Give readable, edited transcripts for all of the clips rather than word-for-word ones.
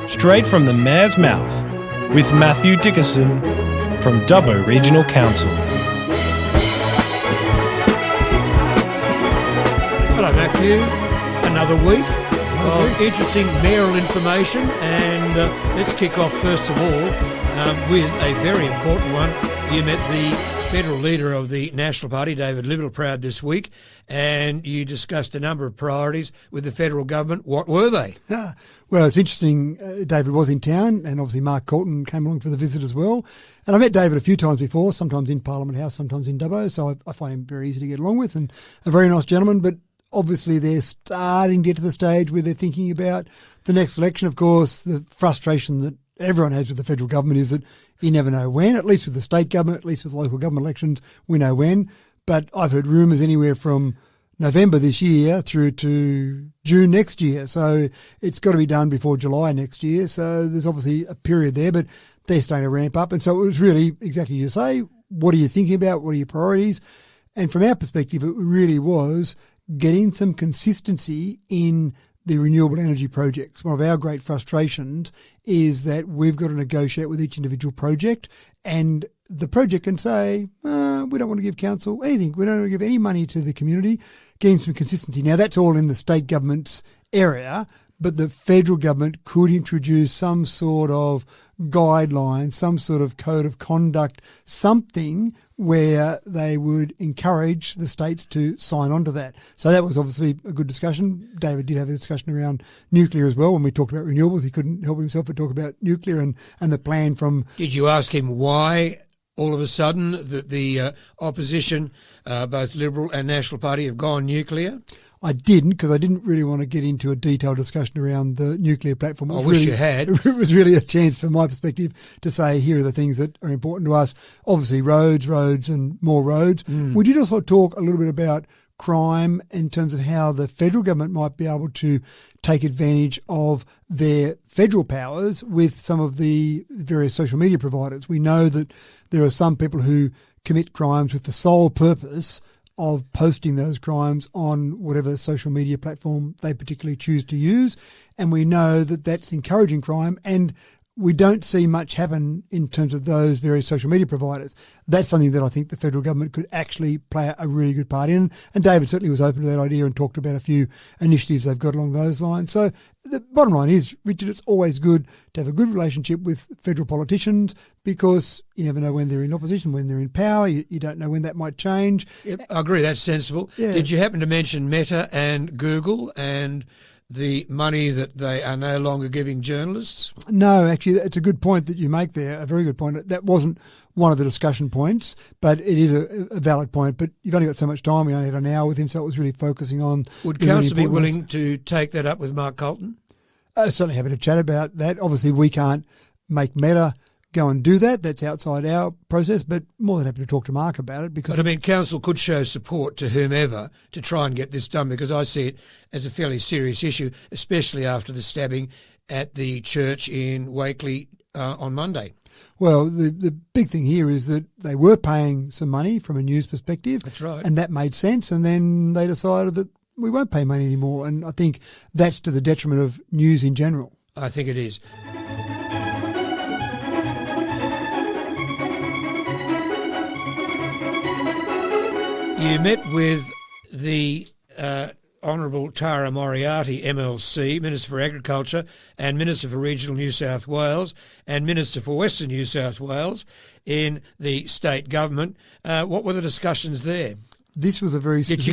straight from the mayor's mouth, with Matthew Dickerson from Dubbo Regional Council. Hello Matthew, another week of interesting mayoral information, and let's kick off first of all with a very important one. You met the federal leader of the National Party, David Littleproud, this week, and you discussed a number of priorities with the federal government. What were they? Well, it's interesting. David was in town, and obviously Mark Colton came along for the visit as well. And I met David a few times before, sometimes in Parliament House, sometimes in Dubbo, so I find him very easy to get along with and a very nice gentleman. But obviously they're starting to get to the stage where they're thinking about the next election. Of course, the frustration that everyone has with the federal government is that you never know when, at least with the state government, at least with local government elections, we know when. But I've heard rumours anywhere from November this year through to June next year. So it's got to be done before July next year. So there's obviously a period there, but they're starting to ramp up. And so it was really exactly as you say, what are you thinking about? What are your priorities? And from our perspective, it really was getting some consistency in the renewable energy projects. One of our great frustrations is that we've got to negotiate with each individual project, and the project can say, we don't want to give council anything. We don't want to give any money to the community. Getting some consistency. Now, that's all in the state government's area, but the federal government could introduce some sort of guideline, some sort of code of conduct, something where they would encourage the states to sign on to that. So that was obviously a good discussion. David did have a discussion around nuclear as well. When we talked about renewables, he couldn't help himself but talk about nuclear and the plan from... Did you ask him why all of a sudden that the opposition, both Liberal and National Party, have gone nuclear? I didn't, because I didn't really want to get into a detailed discussion around the nuclear platform. I wish you had. It was really a chance from my perspective to say, here are the things that are important to us. Obviously, roads, and more roads. We did also talk a little bit about crime in terms of how the federal government might be able to take advantage of their federal powers with some of the various social media providers. We know that there are some people who commit crimes with the sole purpose of posting those crimes on whatever social media platform they particularly choose to use. And we know that that's encouraging crime, and we don't see much happen in terms of those various social media providers. That's something that I think the federal government could actually play a really good part in. And David certainly was open to that idea and talked about a few initiatives they've got along those lines. So the bottom line is, Richard, it's always good to have a good relationship with federal politicians, because you never know when they're in opposition, when they're in power. You don't know when that might change. Yep, I agree, that's sensible. Yeah. Did you happen to mention Meta and Google and the money that they are no longer giving journalists? No, actually, it's a good point that you make there, a very good point. That wasn't one of the discussion points, but it is a valid point. But you've only got so much time. We only had an hour with him, so it was really focusing on... Would Council be willing to take that up with Mark Colton? Certainly having a chat about that. Obviously, we can't make Meta go and do that. That's outside our process, but more than happy to talk to Mark about it. Because, but I mean, Council could show support to whomever to try and get this done, because I see it as a fairly serious issue, especially after the stabbing at the church in Wakeley on Monday. Well, the big thing here is that they were paying some money from a news perspective. That's right. And that made sense. And then they decided that we won't pay money anymore. And I think that's to the detriment of news in general. I think it is. You met with the Honourable Tara Moriarty, MLC, Minister for Agriculture and Minister for Regional New South Wales and Minister for Western New South Wales in the state government. What were the discussions there? This was a very specific...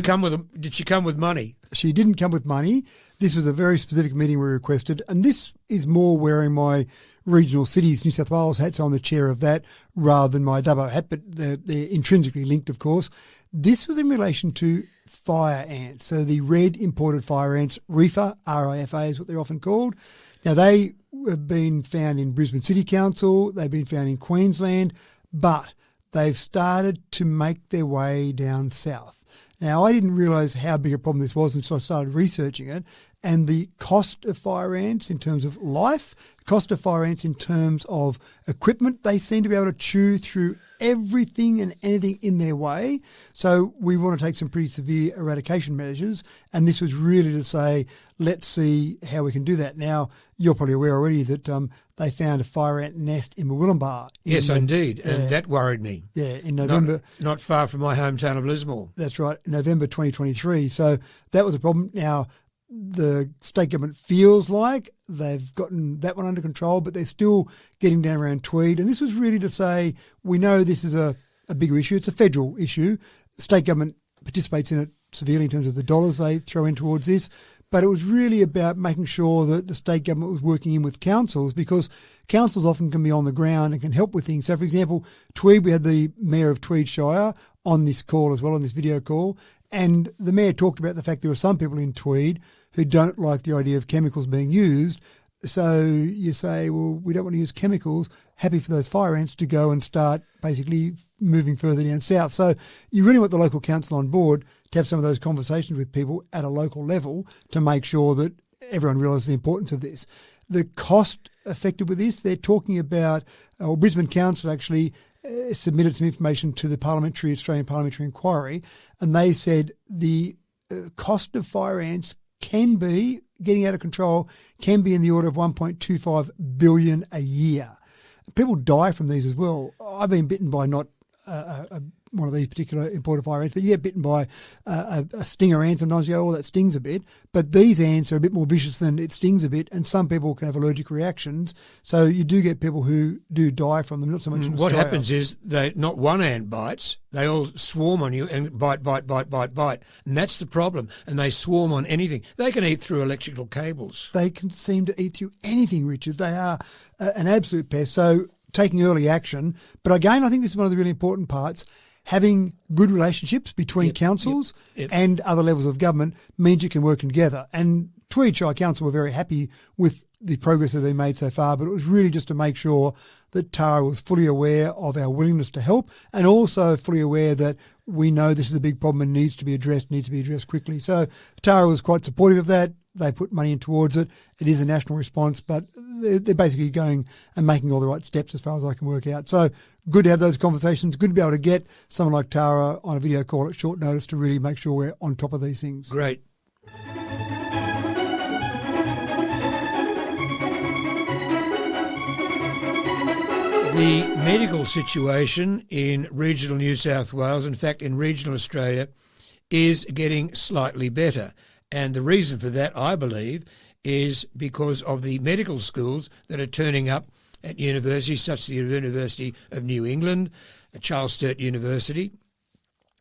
Did she come with money? She didn't come with money. This was a very specific meeting we requested, and this is more wearing my regional cities New South Wales hat, so I'm the chair of that, rather than my Dubbo hat, but they're intrinsically linked, of course. This was in relation to fire ants, so the red imported fire ants, RIFA, R-I-F-A is what they're often called. Now, they have been found in Brisbane City Council, they've been found in Queensland, but they've started to make their way down south. Now, I didn't realise how big a problem this was until I started researching it, and the cost of fire ants in terms of life, cost of fire ants in terms of equipment. They seem to be able to chew through everything and anything in their way. So we want to take some pretty severe eradication measures, and this was really to say, let's see how we can do that. Now, you're probably aware already that they found a fire ant nest in Mawillumbah. Yes, indeed, and that worried me. Yeah, in November. Not far from my hometown of Lismore. That's right, November 2023. So that was a problem. Now, the state government feels like they've gotten that one under control, but they're still getting down around Tweed. And this was really to say, we know this is a bigger issue. It's a federal issue. The state government participates in it severely in terms of the dollars they throw in towards this. But it was really about making sure that the state government was working in with councils, because councils often can be on the ground and can help with things. So, for example, Tweed, we had the Mayor of Tweed Shire on this call as well, on this video call, and the Mayor talked about the fact there are some people in Tweed who don't like the idea of chemicals being used. So you say, well, we don't want to use chemicals. Happy for those fire ants to go and start basically moving further down south. So you really want the local council on board to have some of those conversations with people at a local level to make sure that everyone realises the importance of this. The cost affected with this, they're talking about, Brisbane Council actually submitted some information to the Australian Parliamentary Inquiry, and they said the cost of fire ants can be, getting out of control, can be in the order of $1.25 billion a year. People die from these as well. I've been bitten by not one of these particular imported fire ants, but you get bitten by a stinger ant. Sometimes you go, oh, that stings a bit. But these ants are a bit more vicious than it stings a bit, and some people can have allergic reactions. So you do get people who do die from them, not so much in What Australia. happens is not one ant bites, they all swarm on you and bite. And that's the problem. And they swarm on anything. They can eat through electrical cables. They can seem to eat through anything, Richard. They are an absolute pest. So taking early action. But again, I think this is one of the really important parts. Having good relationships between councils and other levels of government means you can work together. And Tweed Shire Council were very happy with the progress that has been made so far, but it was really just to make sure that Tara was fully aware of our willingness to help, and also fully aware that we know this is a big problem and needs to be addressed quickly. So Tara was quite supportive of that. They put money in towards it. It is a national response, but they're basically going and making all the right steps as far as I can work out. So good to have those conversations. Good to be able to get someone like Tara on a video call at short notice to really make sure we're on top of these things. Great. The medical situation in regional New South Wales, in fact in regional Australia, is getting slightly better. And the reason for that, I believe, is because of the medical schools that are turning up at universities such as the University of New England, Charles Sturt University,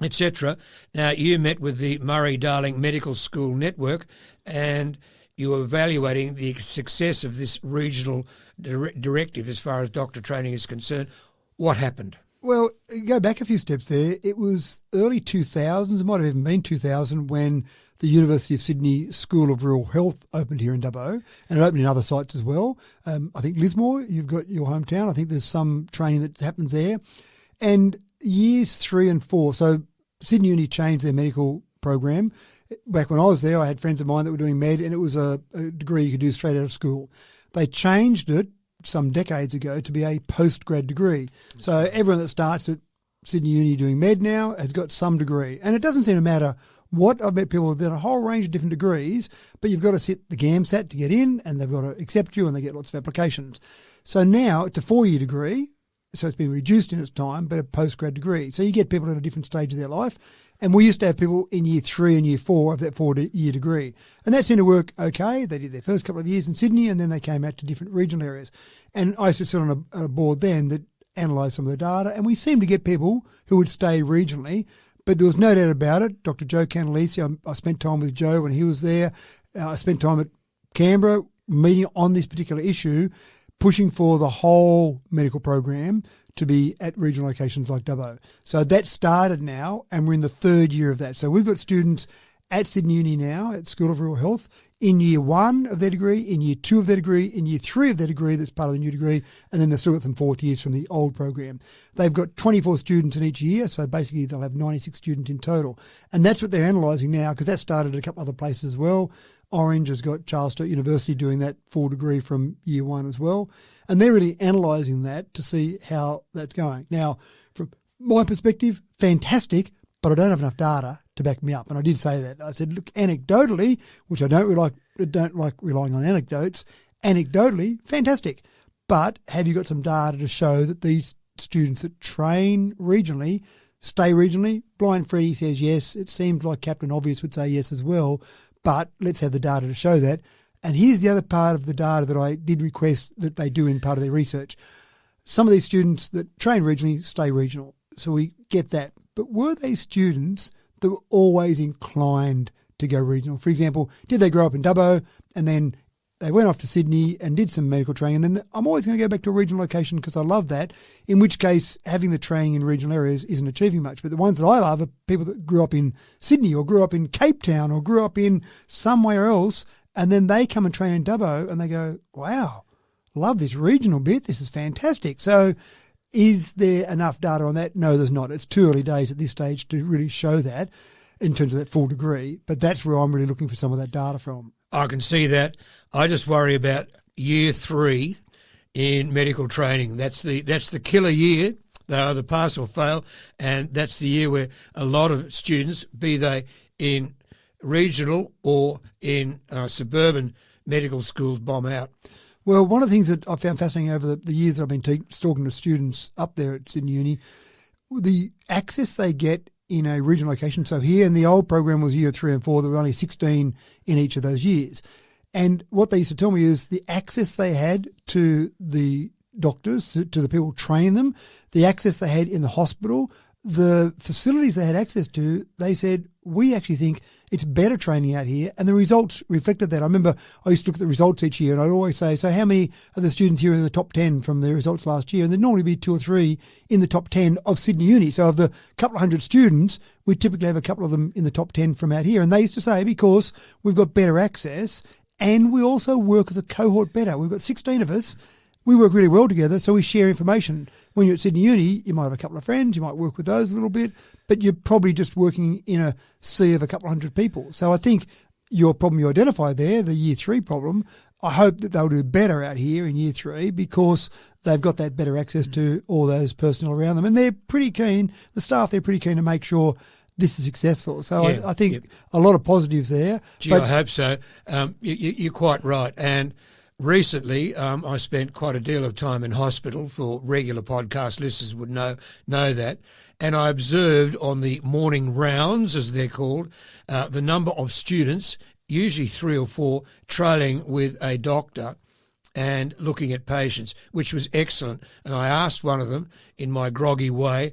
etc. Now, you met with the Murray-Darling Medical School Network and you were evaluating the success of this regional directive as far as doctor training is concerned. What happened? Well, go back a few steps there. It was early 2000s, it might have even been 2000, when the University of Sydney School of Rural Health opened here in Dubbo, and it opened in other sites as well. I think Lismore, you've got your hometown. I think there's some training that happens there. And years 3 and 4, so Sydney Uni changed their medical program. Back when I was there, I had friends of mine that were doing med, and it was a degree you could do straight out of school. They changed it some decades ago to be a postgrad degree. So everyone that starts at Sydney Uni doing med now has got some degree. And it doesn't seem to matter what. I've met people that have a whole range of different degrees, but you've got to sit the GAMSAT to get in, and they've got to accept you, and they get lots of applications. So now it's a 4-year degree, so it's been reduced in its time, but a postgrad degree. So you get people at a different stage of their life. And we used to have people in year 3 and year 4 of that 4-year degree. And that seemed to work okay. They did their first couple of years in Sydney, and then they came out to different regional areas. And I used to sit on a board then that analysed some of the data, and we seemed to get people who would stay regionally. But there was no doubt about it. Dr. Joe Cantalisi, I spent time with Joe when he was there. I spent time at Canberra meeting on this particular issue, pushing for the whole medical program to be at regional locations like Dubbo. So that started now, and we're in the 3rd year of that. So we've got students at Sydney Uni now, at School of Rural Health, in year 1 of their degree, in year 2 of their degree, in year 3 of their degree, that's part of the new degree, and then they've still got some 4th years from the old program. They've got 24 students in each year, so basically they'll have 96 students in total. And that's what they're analysing now, because that started at a couple other places as well. Orange has got Charles Sturt University doing that full degree from year one as well. And they're really analysing that to see how that's going. Now, from my perspective, fantastic, but I don't have enough data to back me up. And I did say that. I said, look, anecdotally, which I don't like relying on anecdotes, anecdotally, fantastic. But have you got some data to show that these students that train regionally stay regionally? Blind Freddie says yes. It seems like Captain Obvious would say yes as well. But let's have the data to show that. And here's the other part of the data that I did request that they do in part of their research. Some of these students that train regionally stay regional. So we get that. But were they students that were always inclined to go regional? For example, did they grow up in Dubbo and then they went off to Sydney and did some medical training, and then I'm always going to go back to a regional location because I love that, in which case having the training in regional areas isn't achieving much. But the ones that I love are people that grew up in Sydney or grew up in Cape Town or grew up in somewhere else, and then they come and train in Dubbo and they go, wow, love this regional bit, this is fantastic. So is there enough data on that? No, there's not. It's too early days at this stage to really show that in terms of that full degree, but that's where I'm really looking for some of that data from. I can see that. I just worry about year 3 in medical training. That's the killer year. They either pass or fail, and that's the year where a lot of students, be they in regional or in suburban medical schools, bomb out. Well, one of the things that I found fascinating over the years that I've been talking to students up there at Sydney Uni, the access they get in a regional location. So here in the old program was year 3 and 4, there were only 16 in each of those years. And what they used to tell me is the access they had to the doctors, to the people training them, the access they had in the hospital, the facilities they had access to, they said, we actually think it's better training out here. And the results reflected that. I remember I used to look at the results each year and I'd always say, so how many of the students here are in the top 10 from the results last year? And there'd normally be 2 or 3 in the top 10 of Sydney Uni. So of the couple of hundred students, we typically have a couple of them in the top 10 from out here. And they used to say, because we've got better access and we also work as a cohort better. We've got 16 of us. We work really well together, so we share information. When you're at Sydney Uni, you might have a couple of friends, you might work with those a little bit, but you're probably just working in a sea of a couple of hundred people. So I think your problem you identified there, the year 3 problem, I hope that they'll do better out here in year 3 because they've got that better access to all those personnel around them. And they're pretty keen, the staff, they're pretty keen to make sure this is successful. So I think a lot of positives there. Gee, I hope so. You're quite right. And recently, I spent quite a deal of time in hospital. For regular podcast listeners would know that. And I observed on the morning rounds, as they're called, the number of students, usually 3 or 4, trailing with a doctor and looking at patients, which was excellent. And I asked one of them in my groggy way,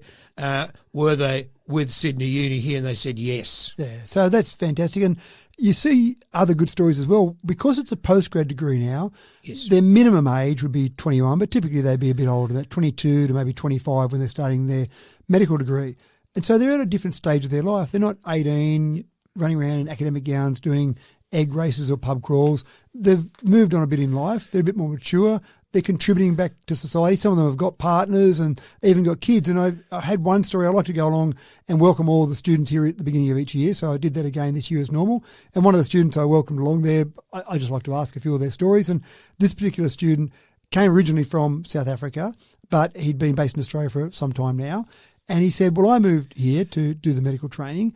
were they with Sydney Uni here? And they said yes. Yeah, so that's fantastic. And you see other good stories as well. Because it's a postgrad degree now, yes, their minimum age would be 21, but typically they'd be a bit older, that 22 to maybe 25 when they're starting their medical degree. And so they're at a different stage of their life. They're not 18, running around in academic gowns doing egg races or pub crawls. They've moved on a bit in life. They're a bit more mature. They're contributing back to society. Some of them have got partners and even got kids. And I had one story. I like to go along and welcome all the students here at the beginning of each year. So I did that again this year as normal. And one of the students I welcomed along there, I just like to ask a few of their stories. And this particular student came originally from South Africa, but he'd been based in Australia for some time now. And he said, well, I moved here to do the medical training.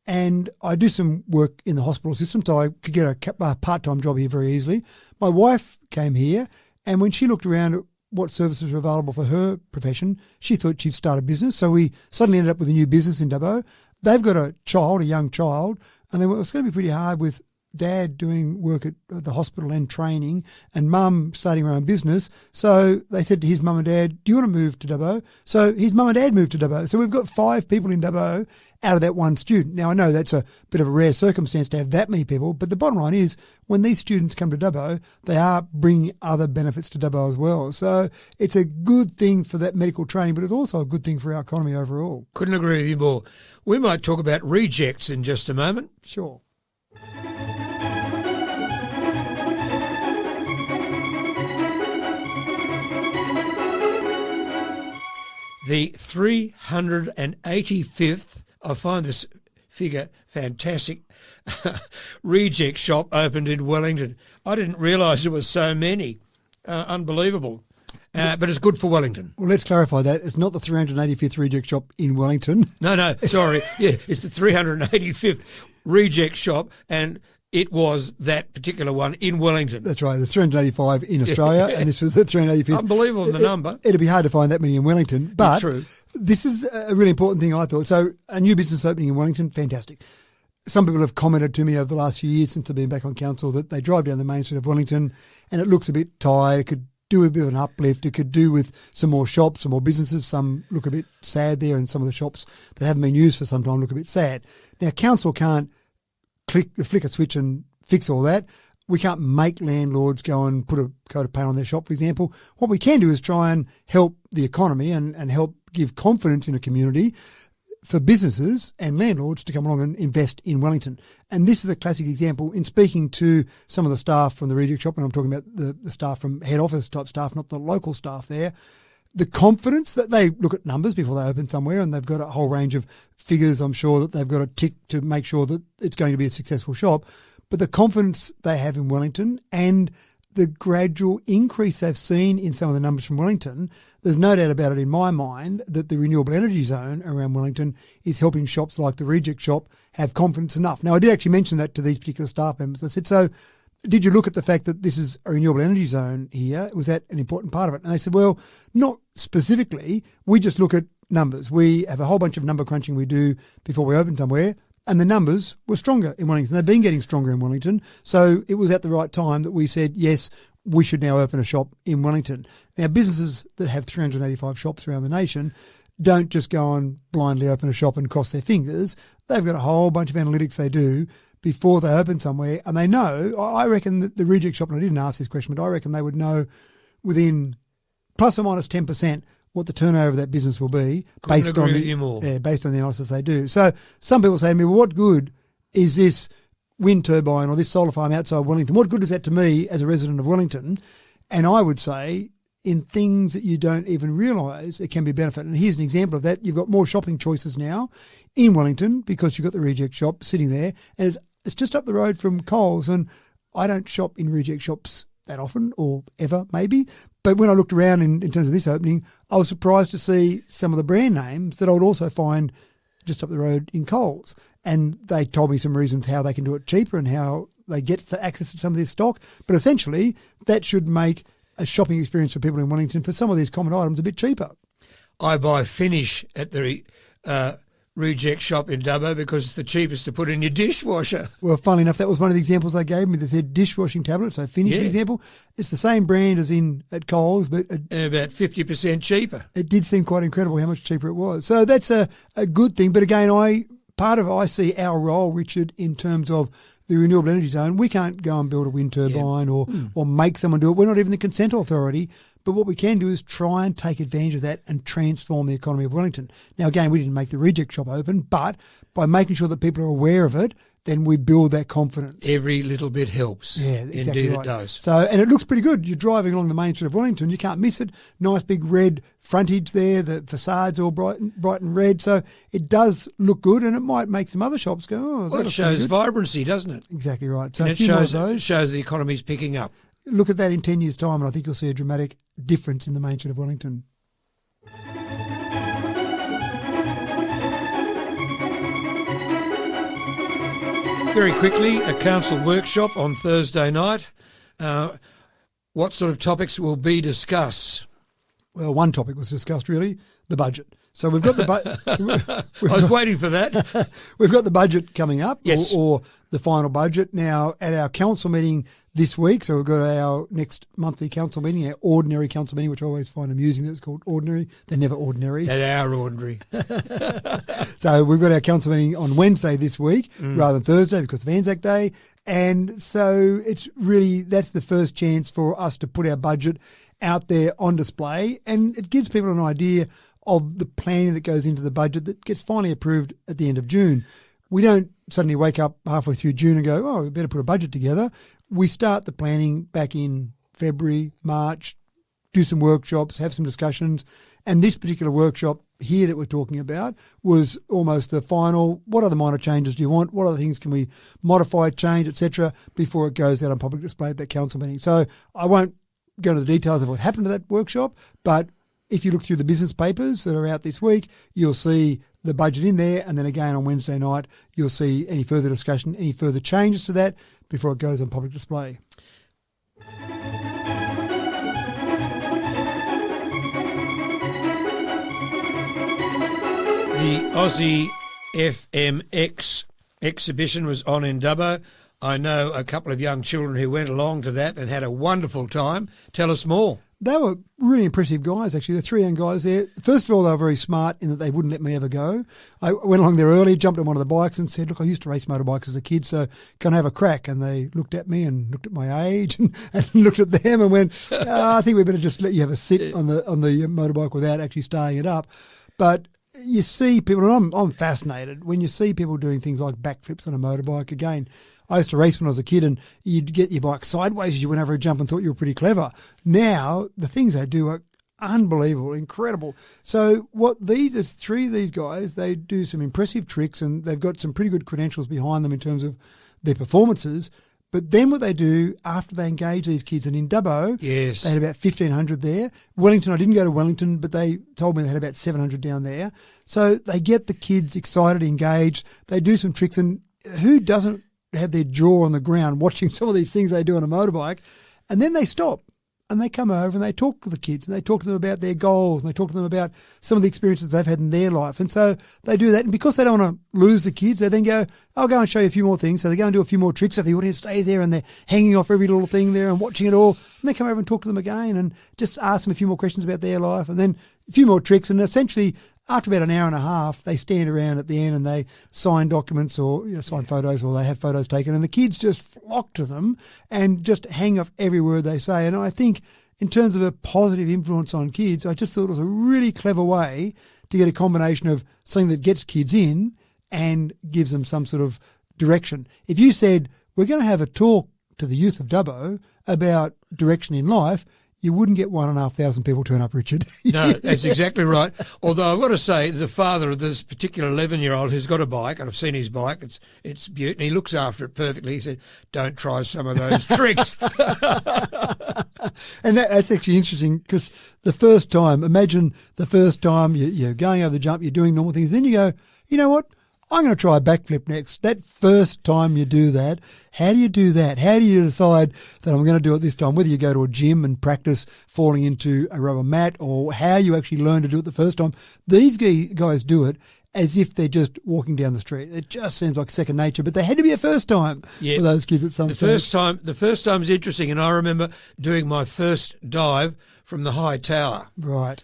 And I do some work in the hospital system, so I could get a part-time job here very easily. My wife came here, and when she looked around at what services were available for her profession, she thought she'd start a business. So we suddenly ended up with a new business in Dubbo. They've got a young child, and they went, it's going to be pretty hard with Dad doing work at the hospital and training and Mum starting her own business. So they said to his mum and dad, do you want to move to Dubbo? So his mum and dad moved to Dubbo. So we've got 5 people in Dubbo out of that one student. Now, I know that's a bit of a rare circumstance to have that many people, but the bottom line is when these students come to Dubbo, they are bringing other benefits to Dubbo as well. So it's a good thing for that medical training, but it's also a good thing for our economy overall. Couldn't agree with you more. We might talk about rejects in just a moment. Sure. The 385th, I find this figure, fantastic reject shop opened in Wellington. I didn't realise there were so many. Unbelievable. But it's good for Wellington. Well, let's clarify that. It's not the 385th reject shop in Wellington. No, sorry. Yeah, it's the 385th reject shop, and it was that particular one in Wellington. That's right. There's 385 in Australia, and this was the 385th. Unbelievable, the number. It'd be hard to find that many in Wellington, but True. This is a really important thing, I thought. So a new business opening in Wellington, fantastic. Some people have commented to me over the last few years since I've been back on council that they drive down the main street of Wellington and it looks a bit tired. It could do a bit of an uplift. It could do with some more shops, some more businesses. Some look a bit sad there, and some of the shops that haven't been used for some time look a bit sad. Now, council can't flick a switch and fix all that. We can't make landlords go and put a coat of paint on their shop, for example. What we can do is try and help the economy and help give confidence in a community for businesses and landlords to come along and invest in Wellington. And this is a classic example. In speaking to some of the staff from the reject shop, and I'm talking about the staff from head office type staff, not the local staff there, the confidence that they look at numbers before they open somewhere, and they've got a whole range of figures, I'm sure, that they've got to tick to make sure that it's going to be a successful shop. But the confidence they have in Wellington and the gradual increase they've seen in some of the numbers from Wellington, there's no doubt about it in my mind that the renewable energy zone around Wellington is helping shops like the reject shop have confidence enough. Now, I did actually mention that to these particular staff members. I said, so did you look at the fact that this is a renewable energy zone here? Was that an important part of it? And they said, well, not specifically. We just look at numbers. We have a whole bunch of number crunching we do before we open somewhere. And the numbers were stronger in Wellington. They've been getting stronger in Wellington. So it was at the right time that we said, yes, we should now open a shop in Wellington. Now, businesses that have 385 shops around the nation don't just go and blindly open a shop and cross their fingers. They've got a whole bunch of analytics they do before they open somewhere. And they know, I reckon that the reject shop, and I didn't ask this question, but I reckon they would know within plus or minus 10% what the turnover of that business will be based on the analysis they do. So some people say to me, well, what good is this wind turbine or this solar farm outside Wellington? What good is that to me as a resident of Wellington? And I would say in things that you don't even realise it can be a benefit. And here's an example of that. You've got more shopping choices now in Wellington because you've got the reject shop sitting there, and it's just up the road from Coles. And I don't shop in reject shops that often or ever maybe. But when I looked around in terms of this opening, I was surprised to see some of the brand names that I would also find just up the road in Coles. And they told me some reasons how they can do it cheaper and how they get access to some of this stock. But essentially, that should make a shopping experience for people in Wellington for some of these common items a bit cheaper. I buy Finish at the reject shop in Dubbo because it's the cheapest to put in your dishwasher. Well, funnily enough, that was one of the examples they gave me. They said dishwashing tablet, so Finish example. It's the same brand as at Coles, but and about 50% cheaper. It did seem quite incredible how much cheaper it was. So that's a good thing. But again, I see our role, Richard, in terms of the renewable energy zone. We can't go and build a wind turbine or make someone do it. We're not even the consent authority. But what we can do is try and take advantage of that and transform the economy of Wellington. Now, again, we didn't make the reject shop open, but by making sure that people are aware of it, then we build that confidence. Every little bit helps. Yeah, exactly. Indeed right. It does. So, and it looks pretty good. You're driving along the main street of Wellington. You can't miss it. Nice big red frontage there. The facade's all bright and red. So it does look good, and it might make some other shops go, oh, well, it shows vibrancy, doesn't it? Exactly right. So and it shows the economy's picking up. Look at that in 10 years' time, and I think you'll see a dramatic difference in the main street of Wellington. Very quickly, a council workshop on Thursday night. What sort of topics will be discussed? Well, one topic was discussed, really, the budget. So we've got the I was waiting for that. We've got the budget coming up, yes. or the final budget. Now, at our council meeting this week, so we've got our next monthly council meeting, our ordinary council meeting, which I always find amusing that it's called ordinary. They're never ordinary. They are ordinary. So we've got our council meeting on Wednesday this week rather than Thursday because of Anzac Day. And so it's really, that's the first chance for us to put our budget out there on display, and it gives people an idea of the planning that goes into the budget that gets finally approved at the end of June. We don't suddenly wake up halfway through June and go, oh, we better put a budget together. We start the planning back in February, March, do some workshops, have some discussions. And this particular workshop here that we're talking about was almost the final. What other minor changes do you want? What other things can we modify, change, etc., before it goes out on public display at that council meeting? So I won't go into the details of what happened to that workshop, but if you look through the business papers that are out this week, you'll see the budget in there, and then again on Wednesday night, you'll see any further discussion, any further changes to that before it goes on public display. The Aussie FMX exhibition was on in Dubbo. I know a couple of young children who went along to that and had a wonderful time. Tell us more. They were really impressive guys, actually. The 3 young guys there. First of all, they were very smart in that they wouldn't let me ever go. I went along there early, jumped on one of the bikes and said, look, I used to race motorbikes as a kid, so can I have a crack? And they looked at me and looked at my age and looked at them and went, I think we better just let you have a sit on the motorbike without actually starting it up. But you see people, and I'm fascinated, when you see people doing things like backflips on a motorbike. Again, I used to race when I was a kid, and you'd get your bike sideways as you went over a jump and thought you were pretty clever. Now, the things they do are unbelievable, incredible. So there's 3 of these guys, they do some impressive tricks, and they've got some pretty good credentials behind them in terms of their performances. But then what they do after they engage these kids, and in Dubbo, yes, they had about 1,500 there. Wellington, I didn't go to Wellington, but they told me they had about 700 down there. So they get the kids excited, engaged. They do some tricks, and who doesn't have their jaw on the ground watching some of these things they do on a motorbike? And then they stop and they come over and they talk to the kids, and they talk to them about their goals, and they talk to them about some of the experiences they've had in their life. And so they do that. And because they don't want to lose the kids, they then go, I'll go and show you a few more things. So they go and do a few more tricks. So the audience stays there and they're hanging off every little thing there and watching it all. And they come over and talk to them again and just ask them a few more questions about their life, and then a few more tricks. And essentially, after about an hour and a half, they stand around at the end and they sign documents or sign photos, or they have photos taken, and the kids just flock to them and just hang off every word they say. And I think in terms of a positive influence on kids, I just thought it was a really clever way to get a combination of something that gets kids in and gives them some sort of direction. If you said, we're going to have a talk to the youth of Dubbo about direction in life, you wouldn't get 1,500 people turn up, Richard. No, that's exactly right. Although I've got to say, the father of this particular 11-year-old who's got a bike, and I've seen his bike, it's beautiful, and he looks after it perfectly. He said, don't try some of those tricks. And that's actually interesting, because the first time, imagine the first time you're going over the jump, you're doing normal things, then you go, you know what? I'm going to try a backflip next. That first time you do that, how do you do that? How do you decide that I'm going to do it this time? Whether you go to a gym and practice falling into a rubber mat, or how you actually learn to do it the first time. These guys do it as if they're just walking down the street. It just seems like second nature, but there had to be a first time for those kids at some stage. The first time is interesting, and I remember doing my first dive from the high tower. Right.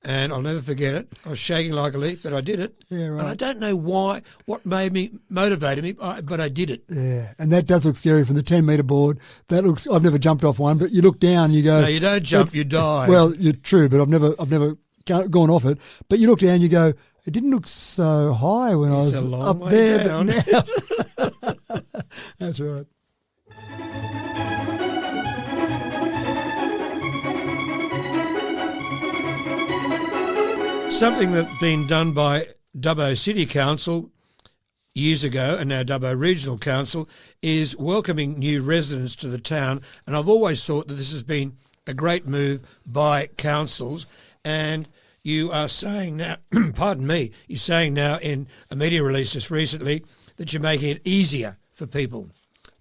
And I'll never forget it. I was shaking like a leaf, but I did it. Yeah, right. And I don't know why, what motivated me, but I did it. Yeah, and that does look scary from the 10-metre board. That looks. I've never jumped off one, but you look down, you go. No, you don't jump, you dive. Well, you're true, but I've never gone off it. But you look down, you go. It didn't look so high when I was up there, down. But now. That's right. Something that's been done by Dubbo City Council years ago, and now Dubbo Regional Council, is welcoming new residents to the town. And I've always thought that this has been a great move by councils. And you are saying now, pardon me, you're saying now in a media release just recently that you're making it easier for people.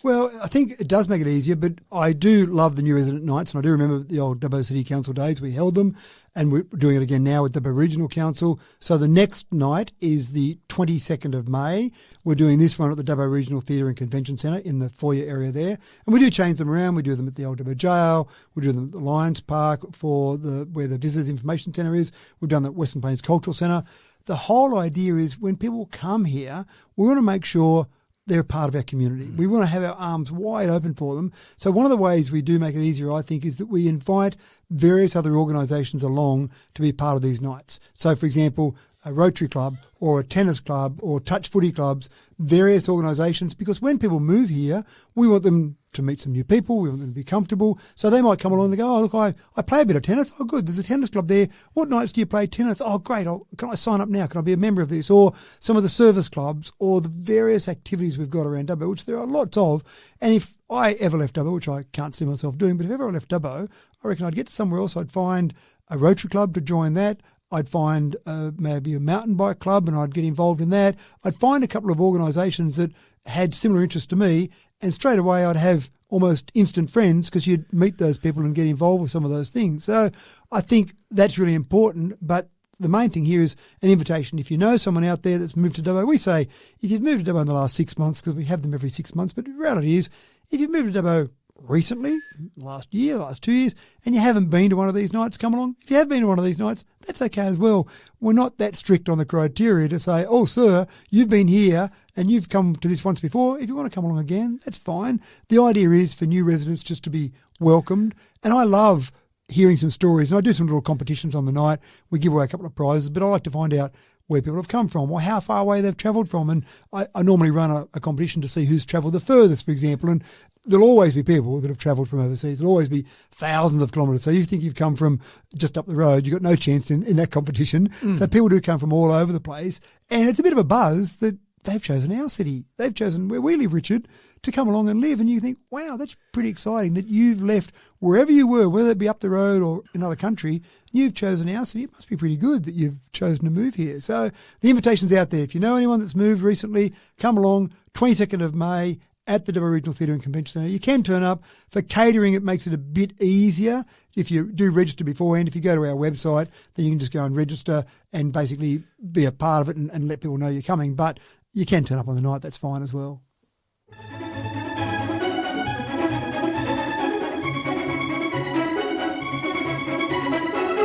Well, I think it does make it easier, but I do love the new resident nights, and I do remember the old Dubbo City Council days. We held them, and we're doing it again now with Dubbo Regional Council. So the next night is the 22nd of May. We're doing this one at the Dubbo Regional Theatre and Convention Centre in the foyer area there. And we do change them around. We do them at the old Dubbo Jail. We do them at the Lions Park where the Visitors Information Centre is. We've done the Western Plains Cultural Centre. The whole idea is when people come here, we want to make sure they're a part of our community. We want to have our arms wide open for them. So one of the ways we do make it easier, I think, is that we invite various other organisations along to be part of these nights. So, for example, a Rotary Club or a tennis club or touch footy clubs, various organisations, because when people move here, we want them to meet some new people. We want them to be comfortable. So they might come along and they go, oh, look, I play a bit of tennis. Oh, good. There's a tennis club there. What nights do you play tennis? Oh, great. Can I sign up now? Can I be a member of this? Or some of the service clubs or the various activities we've got around Dubbo, which there are lots of. And if I ever left Dubbo, which I can't see myself doing, but if ever I left Dubbo, I reckon I'd get to somewhere else. I'd find a Rotary club to join that. I'd find maybe a mountain bike club and I'd get involved in that. I'd find a couple of organisations that had similar interests to me, and straight away I'd have almost instant friends because you'd meet those people and get involved with some of those things. So I think that's really important, but the main thing here is an invitation. If you know someone out there that's moved to Dubbo, we say if you've moved to Dubbo in the last 6 months, because we have them every 6 months, but the reality is if you've moved to Dubbo recently, last year, last 2 years, and you haven't been to one of these nights, come along. If you have been to one of these nights, that's okay as well. We're not that strict on the criteria to say, oh, sir, you've been here and you've come to this once before. If you want to come along again, that's fine. The idea is for new residents just to be welcomed. And I love hearing some stories, and I do some little competitions on the night. We give away a couple of prizes, but I like to find out where people have come from or how far away they've travelled from. And I normally run a competition to see who's travelled the furthest, for example, and there'll always be people that have travelled from overseas. There'll always be thousands of kilometres. So you think you've come from just up the road, you've got no chance in that competition. So people do come from all over the place. And it's a bit of a buzz that they've chosen our city. They've chosen where we live, Richard, to come along and live. And you think, wow, that's pretty exciting that you've left wherever you were, whether it be up the road or another country, you've chosen our city. It must be pretty good that you've chosen to move here. So the invitation's out there. If you know anyone that's moved recently, come along, 22nd of May at the Dubbo Regional Theatre and Convention Centre. You can turn up. For catering, it makes it a bit easier. If you do register beforehand, if you go to our website, then you can just go and register and basically be a part of it and let people know you're coming. But you can turn up on the night. That's fine as well.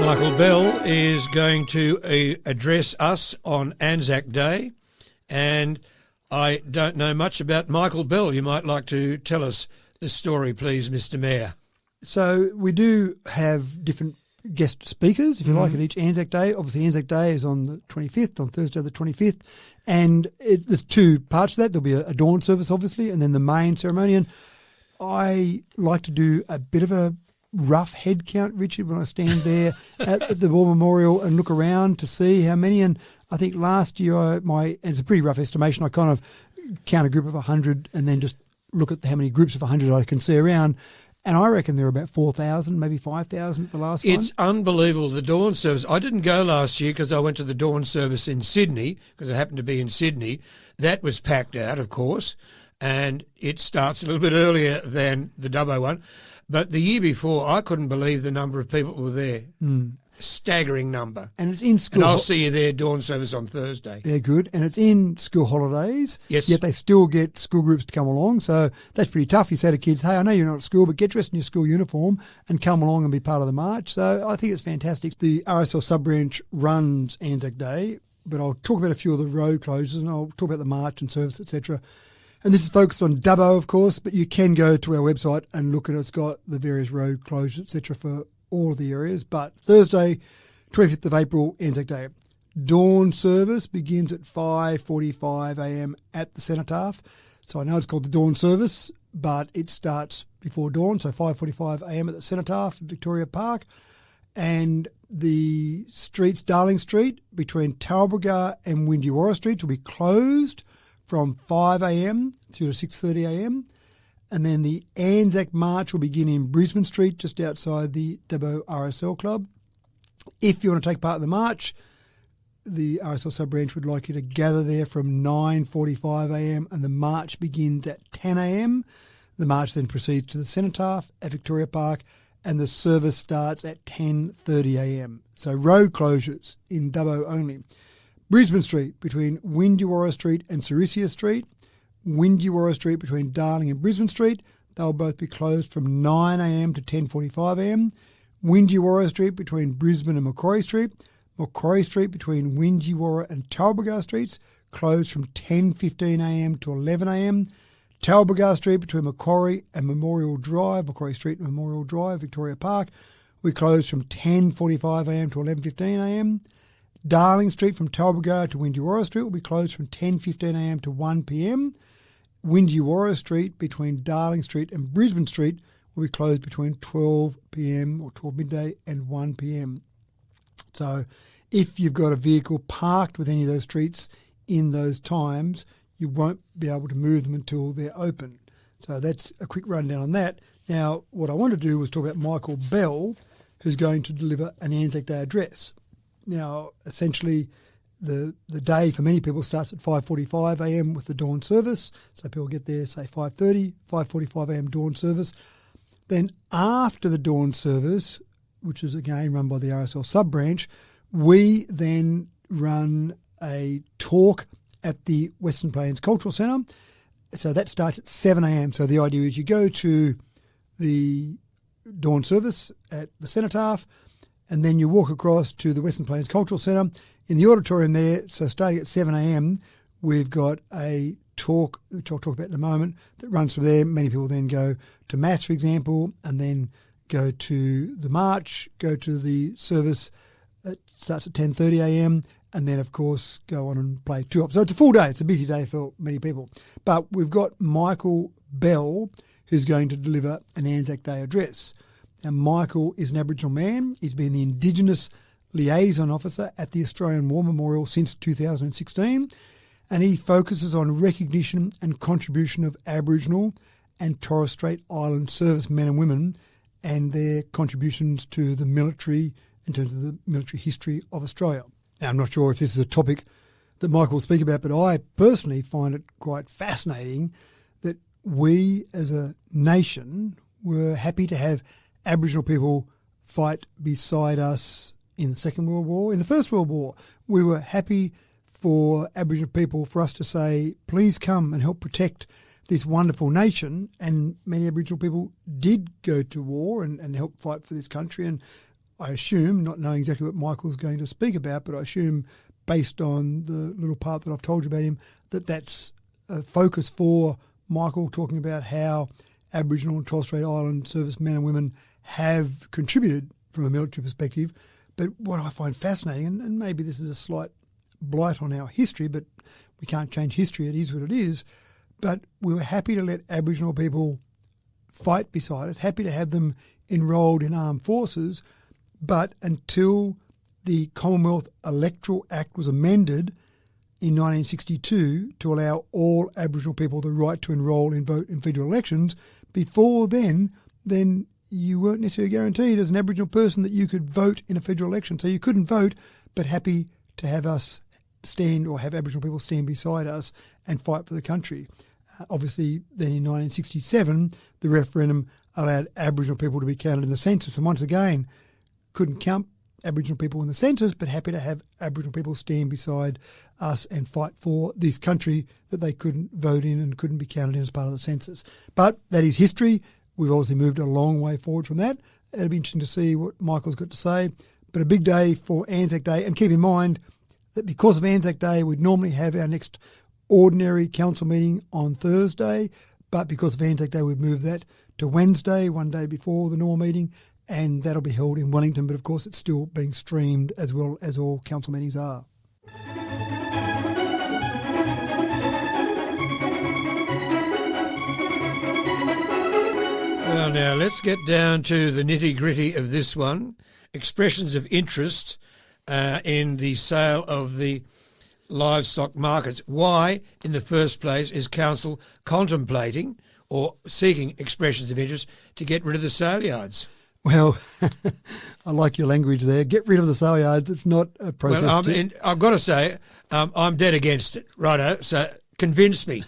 Michael Bell is going to address us on Anzac Day, and I don't know much about Michael Bell. You might like to tell us the story, please, Mr. Mayor. So we do have different guest speakers, if you like, at each Anzac Day. Obviously, Anzac Day is on the 25th, on Thursday the 25th, and there's two parts to that. There'll be a dawn service, obviously, and then the main ceremony. And I like to do a bit of a rough head count, Richard, when I stand there at the War Memorial and look around to see how many. And I think last year, and it's a pretty rough estimation, I kind of count a group of 100 and then just look at how many groups of 100 I can see around. And I reckon there were about 4,000, maybe 5,000 at the last one. It's unbelievable, the dawn service. I didn't go last year because I went to the dawn service in Sydney, because I happened to be in Sydney. That was packed out, of course, and it starts a little bit earlier than the Dubbo one. But the year before, I couldn't believe the number of people who were there. Staggering number. And it's in school. And I'll see you there, dawn service on Thursday. They're good. And it's in school holidays. Yes. Yet they still get school groups to come along. So that's pretty tough. You say to kids, hey, I know you're not at school, but get dressed in your school uniform and come along and be part of the march. So I think it's fantastic. The RSL sub-branch runs Anzac Day, but I'll talk about a few of the road closures and I'll talk about the march and service, etc. And this is focused on Dubbo, of course, but you can go to our website and look at it. It's got the various road closures, etc. for all of the areas. But Thursday, 25th of April, Anzac Day. Dawn service begins at 5:45am at the Cenotaph. So I know it's called the dawn service, but it starts before dawn, so 5:45am at the Cenotaph in Victoria Park. And the streets, Darling Street, between Talbragar and Windewarra Streets will be closed from 5am to 6:30am. And then the Anzac March will begin in Brisbane Street, just outside the Dubbo RSL Club. If you want to take part in the march, the RSL sub-branch would like you to gather there from 9:45am, and the march begins at 10am. The march then proceeds to the Cenotaph at Victoria Park, and the service starts at 10:30am. So road closures in Dubbo only. Brisbane Street between Windewarra Street and Sarisia Street. Windewarra Street between Darling and Brisbane Street. They'll both be closed from 9am to 10:45am. Windewarra Street between Brisbane and Macquarie Street. Macquarie Street between Windewarra and Talbragar Streets, closed from 10:15am to 11am. Talbragar Street between Macquarie and Memorial Drive, Macquarie Street and Memorial Drive, Victoria Park, we closed from 10:45am to 11:15am. Darling Street from Talbragar to Windewarra Street will be closed from 10:15am to 1pm. Wingewarra Street between Darling Street and Brisbane Street will be closed between 12 p.m. or 12 midday and 1 p.m. So if you've got a vehicle parked with any of those streets in those times, you won't be able to move them until they're open. So that's a quick rundown on that. Now, what I want to do was talk about Michael Bell, who's going to deliver an Anzac Day address. Now, essentially, the day for many people starts at 5:45 a.m. with the dawn service. So people get there, say 5:30, 5:45 a.m. dawn service. Then after the dawn service, which is again run by the RSL sub-branch, we then run a talk at the Western Plains Cultural Centre. So that starts at 7 a.m. So the idea is you go to the dawn service at the Cenotaph, and then you walk across to the Western Plains Cultural Centre. In the auditorium there, so starting at 7 a.m, we've got a talk, which I'll talk about in a moment, that runs from there. Many people then go to Mass, for example, and then go to the march, go to the service that starts at 10:30 a.m, and then, of course, go on and play two up. So it's a full day. It's a busy day for many people. But we've got Michael Bell, who's going to deliver an Anzac Day address. Now, Michael is an Aboriginal man. He's been the Indigenous Liaison Officer at the Australian War Memorial since 2016, and he focuses on recognition and contribution of Aboriginal and Torres Strait Island servicemen and women and their contributions to the military in terms of the military history of Australia. Now, I'm not sure if this is a topic that Michael will speak about, but I personally find it quite fascinating that we as a nation were happy to have Aboriginal people fight beside us in the Second World War. In the First World War, we were happy for Aboriginal people for us to say, please come and help protect this wonderful nation. And many Aboriginal people did go to war and help fight for this country. And I assume, not knowing exactly what Michael's going to speak about, but I assume based on the little part that I've told you about him, that that's a focus for Michael, talking about how Aboriginal and Torres Strait Island servicemen and women have contributed from a military perspective. But what I find fascinating, and maybe this is a slight blight on our history, but we can't change history, it is what it is, but we were happy to let Aboriginal people fight beside us, happy to have them enrolled in armed forces, but until the Commonwealth Electoral Act was amended in 1962 to allow all Aboriginal people the right to enrol and vote in federal elections, before then you weren't necessarily guaranteed as an Aboriginal person that you could vote in a federal election. So you couldn't vote, but happy to have us stand or have Aboriginal people stand beside us and fight for the country. Obviously, then in 1967, the referendum allowed Aboriginal people to be counted in the census. And once again, couldn't count Aboriginal people in the census, but happy to have Aboriginal people stand beside us and fight for this country that they couldn't vote in and couldn't be counted in as part of the census. But that is history. We've obviously moved a long way forward from that. It'll be interesting to see what Michael's got to say. But a big day for Anzac Day. And keep in mind that because of Anzac Day, we'd normally have our next ordinary council meeting on Thursday. But because of Anzac Day, we've moved that to Wednesday, one day before the normal meeting. And that'll be held in Wellington. But of course, it's still being streamed as well as all council meetings are. Well, now let's get down to the nitty-gritty of this one. Expressions of interest in the sale of the livestock markets. Why, in the first place, is Council contemplating or seeking expressions of interest to get rid of the sale yards? Well, I like your language there. Get rid of the sale yards. It's not a process. Well, I've got to say, I'm dead against it. Righto, so convince me.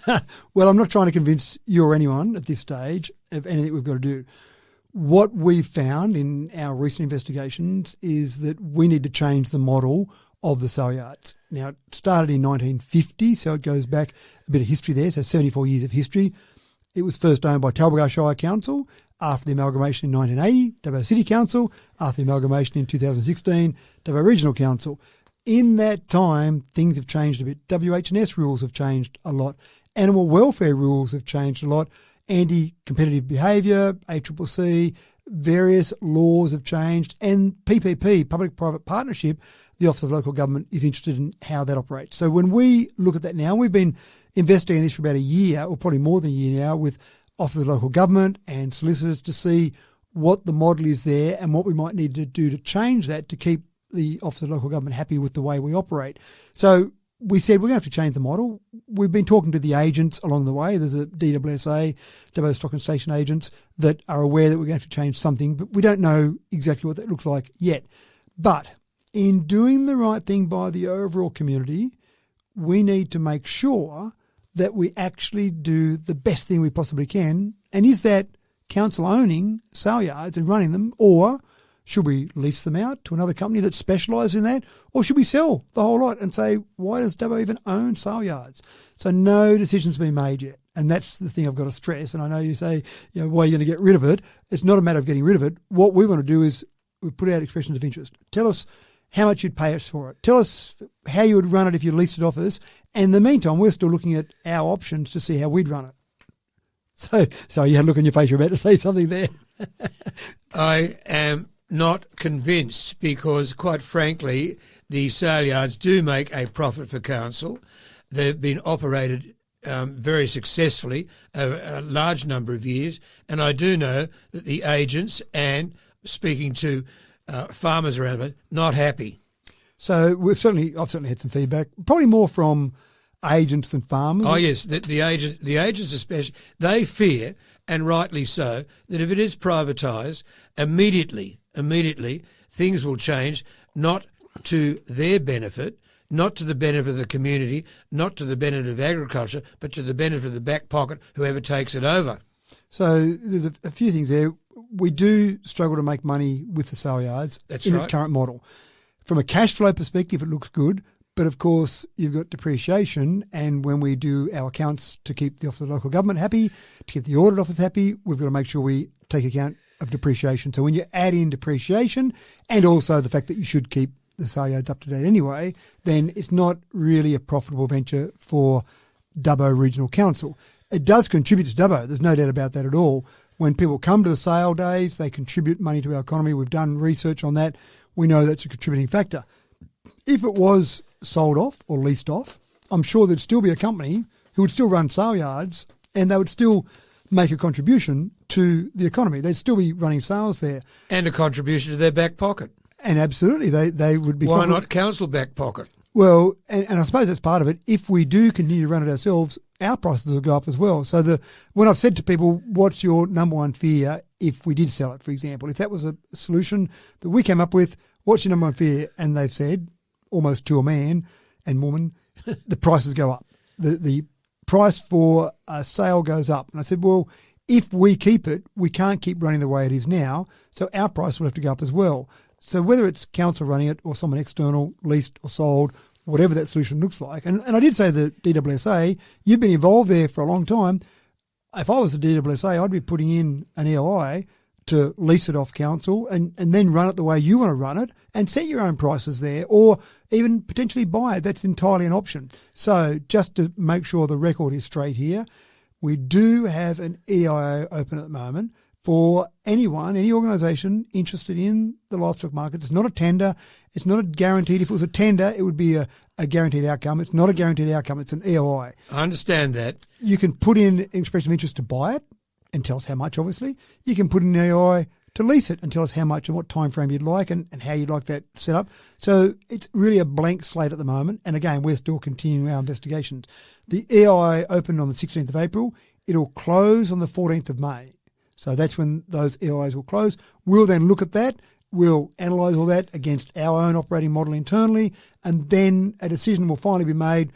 Well, I'm not trying to convince you or anyone at this stage of anything we've got to do. What we've found in our recent investigations is that we need to change the model of the sale yards. Now, it started in 1950, so it goes back a bit of history there, so 74 years of history. It was first owned by Talbragar Shire Council. After the amalgamation in 1980, Dubbo City Council. After the amalgamation in 2016, Dubbo Regional Council. In that time, things have changed a bit. WH&S rules have changed a lot. Animal welfare rules have changed a lot. Anti-competitive behaviour, ACCC, various laws have changed, and PPP, public-private partnership, the Office of Local Government is interested in how that operates. So when we look at that now, we've been investigating this for about a year, or probably more than a year now, with Office of Local Government and solicitors to see what the model is there and what we might need to do to change that to keep the Office of Local Government happy with the way we operate. So we said we're going to have to change the model. We've been talking to the agents along the way. There's a DWSA, Dubbo Stock and Station agents, that are aware that we're going to have to change something, but we don't know exactly what that looks like yet. But in doing the right thing by the overall community, we need to make sure that we actually do the best thing we possibly can. And is that council owning sale yards and running them, or should we lease them out to another company that specialises in that? Or should we sell the whole lot and say, why does Dubbo even own sale yards? So no decision's been made yet. And that's the thing I've got to stress. And I know you say, why are you going to get rid of it? It's not a matter of getting rid of it. What we want to do is we put out expressions of interest. Tell us how much you'd pay us for it. Tell us how you would run it if you leased it off us. And in the meantime, we're still looking at our options to see how we'd run it. So you had a look on your face. You're about to say something there. I am not convinced, because quite frankly the sale yards do make a profit for council. They've been operated very successfully over a large number of years, and I do know that the agents, and speaking to farmers around it, not happy. So I've certainly had some feedback, probably more from agents than farmers. Oh yes, the agents especially, they fear, and rightly so, that if it is privatised, immediately things will change, not to their benefit, not to the benefit of the community, not to the benefit of agriculture, but to the benefit of the back pocket, whoever takes it over. So there's a few things there. We do struggle to make money with the sale yards in its current model. From a cash flow perspective, it looks good, but of course you've got depreciation, and when we do our accounts to keep the Office of Local Government happy, to keep the Audit Office happy, we've got to make sure we take account of depreciation. So when you add in depreciation and also the fact that you should keep the sale yards up to date anyway, then it's not really a profitable venture for Dubbo Regional Council. It does contribute to Dubbo. There's no doubt about that at all. When people come to the sale days, they contribute money to our economy. We've done research on that. We know that's a contributing factor. If it was sold off or leased off, I'm sure there'd still be a company who would still run sale yards, and they would still make a contribution to the economy. They'd still be running sales there. And a contribution to their back pocket. And absolutely, they would be... Why not council back pocket? Well, and I suppose that's part of it. If we do continue to run it ourselves, our prices will go up as well. So when I've said to people, what's your number one fear if we did sell it, for example? If that was a solution that we came up with, what's your number one fear? And they've said, almost to a man and woman, the prices go up. The price for a sale goes up. And I said, well, if we keep it, we can't keep running the way it is now, so our price will have to go up as well. So whether it's council running it or someone external, leased or sold, whatever that solution looks like. And I did say the DWSA, you've been involved there for a long time. If I was the DWSA, I'd be putting in an EOI to lease it off council and then run it the way you want to run it and set your own prices there, or even potentially buy it. That's entirely an option. So just to make sure the record is straight here, we do have an EIO open at the moment for anyone, any organisation interested in the livestock market. It's not a tender. It's not a guaranteed. If it was a tender, it would be a guaranteed outcome. It's not a guaranteed outcome. It's an EOI. I understand that. You can put in an expression of interest to buy it and tell us how much, obviously. You can put in an EOI to lease it and tell us how much and what time frame you'd like and how you'd like that set up. So it's really a blank slate at the moment. And again, we're still continuing our investigations. The EOI opened on the 16th of April. It'll close on the 14th of May. So that's when those EOIs will close. We'll then look at that. We'll analyse all that against our own operating model internally, and then a decision will finally be made.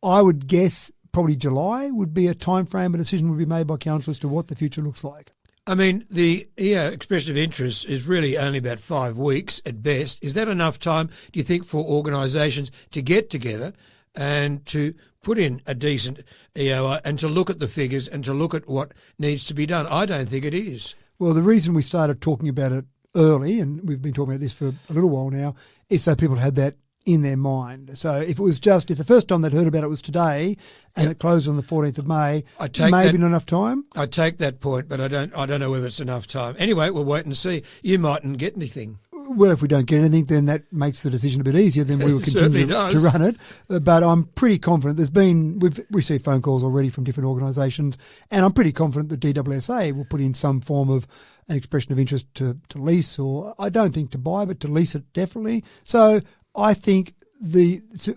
I would guess probably July would be a time frame. A decision would be made by council as to what the future looks like. I mean, the expression of interest is really only about 5 weeks at best. Is that enough time, do you think, for organisations to get together and to put in a decent EOI and to look at the figures and to look at what needs to be done? I don't think it is. Well, the reason we started talking about it early, and we've been talking about this for a little while now, is so people had that in their mind. So if the first time they'd heard about it was today and it closed on the 14th of May, maybe not enough time. I take that point, but I don't know whether it's enough time. Anyway, we'll wait and see. You mightn't get anything. Well, if we don't get anything, then that makes the decision a bit easier. Then we will continue to run it. But I'm pretty confident. We've received phone calls already from different organisations, and I'm pretty confident that DWSA will put in some form of an expression of interest to lease, or I don't think to buy, but to lease it definitely. So I think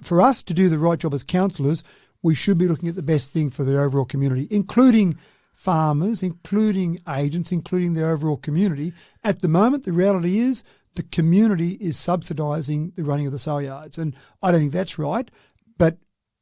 for us to do the right job as councillors, we should be looking at the best thing for the overall community, including farmers, including agents, including the overall community. At the moment, the reality is the community is subsidising the running of the sale yards, and I don't think that's right. But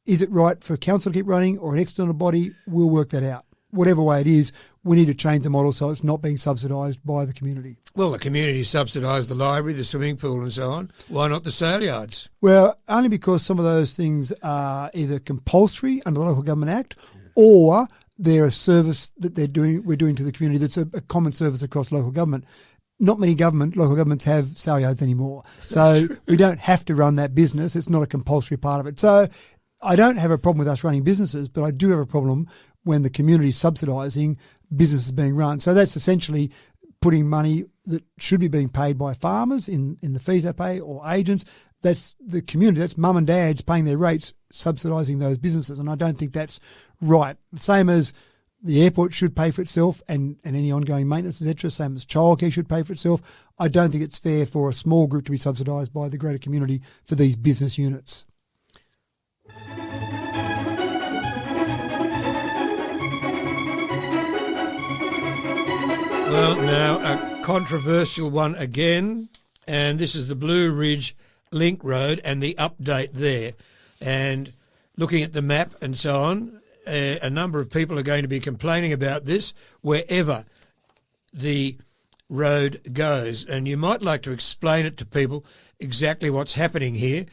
is it right for council to keep running or an external body? We'll work that out. Whatever way it is, we need to change the model so it's not being subsidised by the community. Well, the community subsidised the library, the swimming pool and so on. Why not the sale yards? Well, only because some of those things are either compulsory under the Local Government Act or they're a service that we're doing to the community that's a common service across local government. Not many local governments have sale yards anymore. So we don't have to run that business. It's not a compulsory part of it. So I don't have a problem with us running businesses, but I do have a problem when the community is subsidising businesses being run. So that's essentially putting money that should be being paid by farmers in the fees they pay or agents. That's the community, that's mum and dads paying their rates, subsidising those businesses. And I don't think that's right. Same as the airport should pay for itself and any ongoing maintenance, etc. Same as childcare should pay for itself. I don't think it's fair for a small group to be subsidised by the greater community for these business units. Well, now a controversial one again, and this is the Blue Ridge Link Road and the update there. And looking at the map and so on, a number of people are going to be complaining about this wherever the road goes. And you might like to explain it to people exactly what's happening here,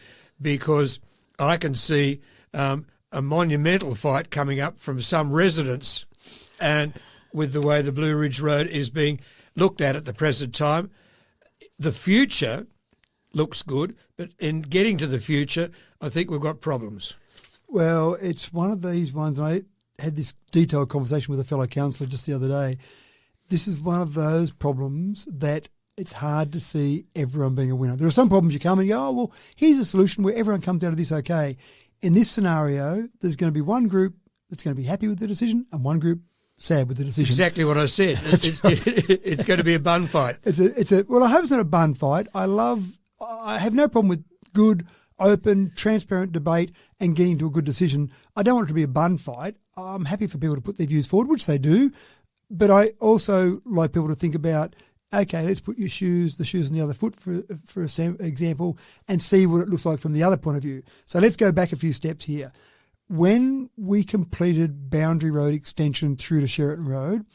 because I can see a monumental fight coming up from some residents, and with the way the Blue Ridge Road is being looked at the present time. The future looks good, but in getting to the future, I think we've got problems. Well, it's one of these ones, and I had this detailed conversation with a fellow councillor just the other day. This is one of those problems that it's hard to see everyone being a winner. There are some problems you come and you go, oh, well, here's a solution where everyone comes out of this okay. In this scenario, there's going to be one group that's going to be happy with the decision and one group sad with the decision. Exactly what I said. It's going to be a bun fight. Well, I hope it's not a bun fight. I have no problem with good, open, transparent debate and getting to a good decision. I don't want it to be a bun fight. I'm happy for people to put their views forward, which they do. But I also like people to think about, okay, let's put the shoes on the other foot for example, and see what it looks like from the other point of view. So let's go back a few steps here. When we completed Boundary Road extension through to Sheraton Road,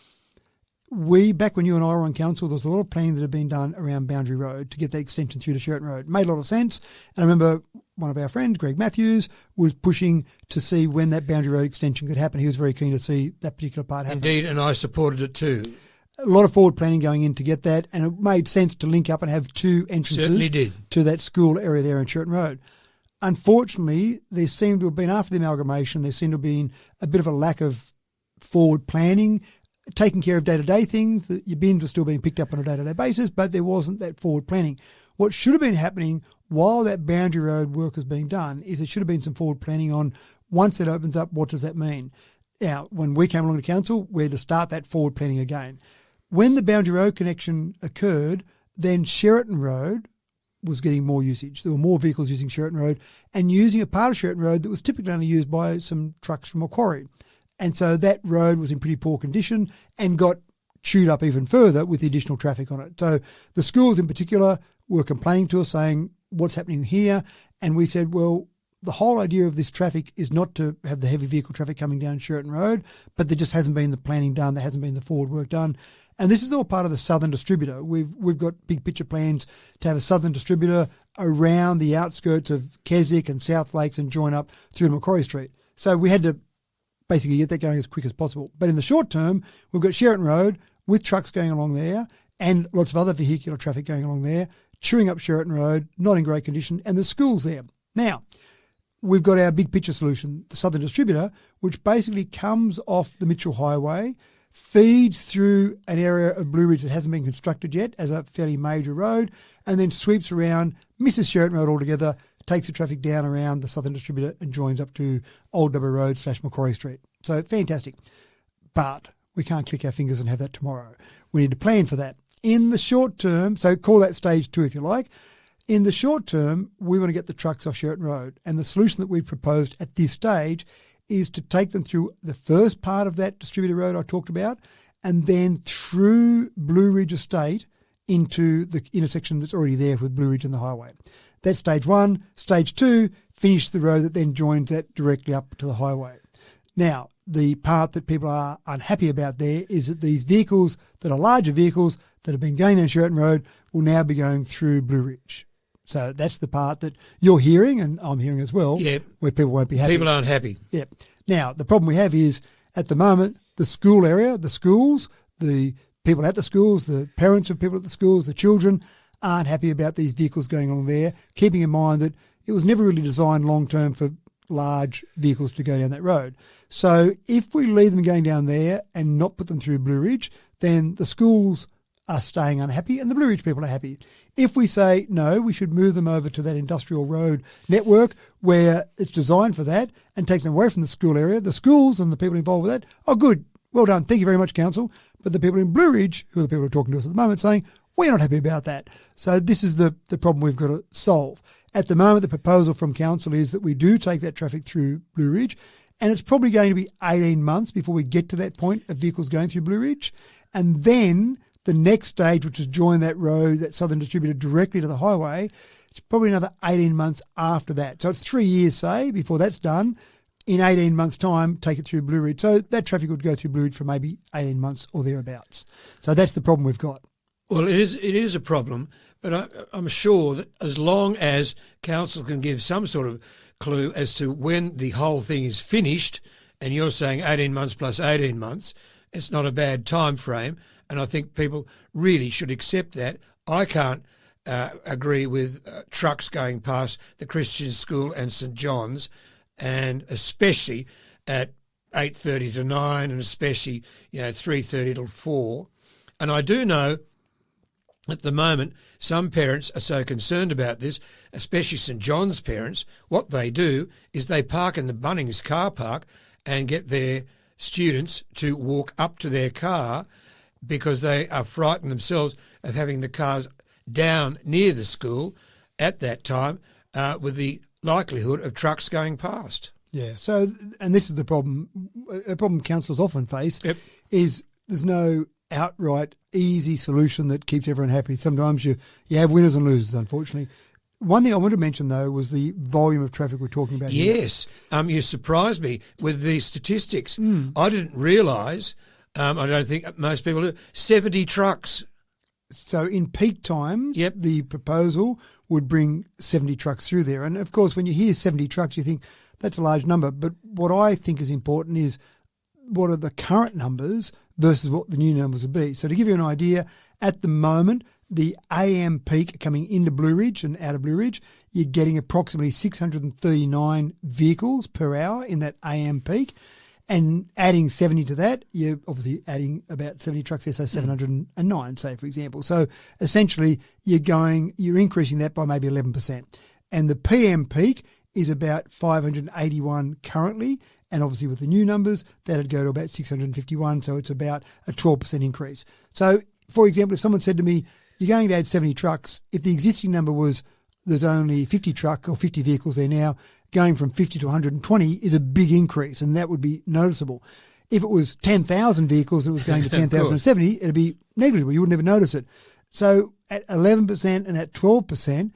back when you and I were on council, there was a lot of planning that had been done around Boundary Road to get that extension through to Sheraton Road. It made a lot of sense. And I remember one of our friends, Greg Matthews, was pushing to see when that Boundary Road extension could happen. He was very keen to see that particular part happen. Indeed, and I supported it too. A lot of forward planning going in to get that, and it made sense to link up and have two entrances to that school area there in Sheraton Road. Unfortunately, there seemed to have been, after the amalgamation, there seemed to have been a bit of a lack of forward planning, taking care of day-to-day things. Your bins were still being picked up on a day-to-day basis, but there wasn't that forward planning. What should have been happening while that Boundary Road work was being done is there should have been some forward planning on, once it opens up, what does that mean? Now, when we came along to council, we had to start that forward planning again. When the Boundary Road connection occurred, then Sheraton Road was getting more usage. There were more vehicles using Sheraton Road and using a part of Sheraton Road that was typically only used by some trucks from Macquarie. And so that road was in pretty poor condition and got chewed up even further with the additional traffic on it. So the schools in particular were complaining to us saying, what's happening here? And we said, well, the whole idea of this traffic is not to have the heavy vehicle traffic coming down Sheraton Road, but there just hasn't been the planning done. There hasn't been the forward work done. And this is all part of the southern distributor. We've got big picture plans to have a southern distributor around the outskirts of Keswick and South Lakes and join up through to Macquarie Street. So we had to basically get that going as quick as possible. But in the short term, we've got Sheraton Road with trucks going along there and lots of other vehicular traffic going along there chewing up Sheraton Road, not in great condition, and the school's there. Now, we've got our big picture solution, the Southern Distributor, which basically comes off the Mitchell Highway, feeds through an area of Blue Ridge that hasn't been constructed yet as a fairly major road, and then sweeps around, misses Sheraton Road altogether, takes the traffic down around the Southern Distributor and joins up to Old Dubbo Road / Macquarie Street. So fantastic. But we can't click our fingers and have that tomorrow. We need to plan for that. In the short term, so call that stage 2 if you like. In the short term, we want to get the trucks off Sheraton Road. And the solution that we've proposed at this stage is to take them through the first part of that distributor road I talked about, and then through Blue Ridge Estate into the intersection that's already there with Blue Ridge and the highway. That's stage 1. Stage 2, finish the road that then joins that directly up to the highway. Now, the part that people are unhappy about there is that these vehicles that are larger vehicles that have been going down Sheraton Road will now be going through Blue Ridge. So that's the part that you're hearing, and I'm hearing as well, where people won't be happy. People aren't happy. Yeah. Now, the problem we have is, at the moment, the school area, the schools, the people at the schools, the parents of people at the schools, the children aren't happy about these vehicles going along there, keeping in mind that it was never really designed long-term for large vehicles to go down that road. So if we leave them going down there and not put them through Blue Ridge, then the schools are staying unhappy and the Blue Ridge people are happy. If we say, no, we should move them over to that industrial road network where it's designed for that and take them away from the school area, the schools and the people involved with that, oh, good, well done, thank you very much, Council. But the people in Blue Ridge, who are the people who are talking to us at the moment, saying, we're not happy about that. So this is the problem we've got to solve. At the moment, the proposal from Council is that we do take that traffic through Blue Ridge, and it's probably going to be 18 months before we get to that point of vehicles going through Blue Ridge. And then the next stage, which is join that road, that Southern Distributor directly to the highway, it's probably another 18 months after that. So it's 3 years, say, before that's done. In 18 months' time, take it through Blue Ridge. So that traffic would go through Blue Ridge for maybe 18 months or thereabouts. So that's the problem we've got. Well, it is a problem, but I'm sure that as long as Council can give some sort of clue as to when the whole thing is finished, and you're saying 18 months plus 18 months, it's not a bad time frame, and I think people really should accept that. I can't agree with trucks going past the Christian School and St John's, and especially at 8:30 to 9, and especially 3:30 till 4. And I do know at the moment some parents are so concerned about this, especially St John's parents. What they do is they park in the Bunnings car park and get their students to walk up to their car because they are frightened themselves of having the cars down near the school at that time with the likelihood of trucks going past. Yeah, so, and this is the problem, a problem councils often face, is there's no outright easy solution that keeps everyone happy. Sometimes you have winners and losers, unfortunately. One thing I wanted to mention, though, was the volume of traffic we're talking about here. Yes, you surprised me with the statistics. I didn't realise, I don't think most people do, 70 trucks. So in peak times, the proposal would bring 70 trucks through there. And, of course, when you hear 70 trucks, you think that's a large number. But what I think is important is what are the current numbers versus what the new numbers would be. So to give you an idea, at the moment, the AM peak coming into Blue Ridge and out of Blue Ridge, you're getting approximately 639 vehicles per hour in that AM peak. And adding 70 to that, you're obviously adding about 70 trucks there, so 709, say, for example. So essentially, you're increasing that by maybe 11%. And the PM peak is about 581 currently, and obviously with the new numbers, that'd go to about 651, so it's about a 12% increase. So, for example, if someone said to me, you're going to add 70 trucks, if the existing number was there's only 50 truck or 50 vehicles there now, going from 50 to 120 is a big increase, and that would be noticeable. If it was 10,000 vehicles and it was going to 10,070, it'd be negligible. You wouldn't even notice it. So at 11% and at 12%,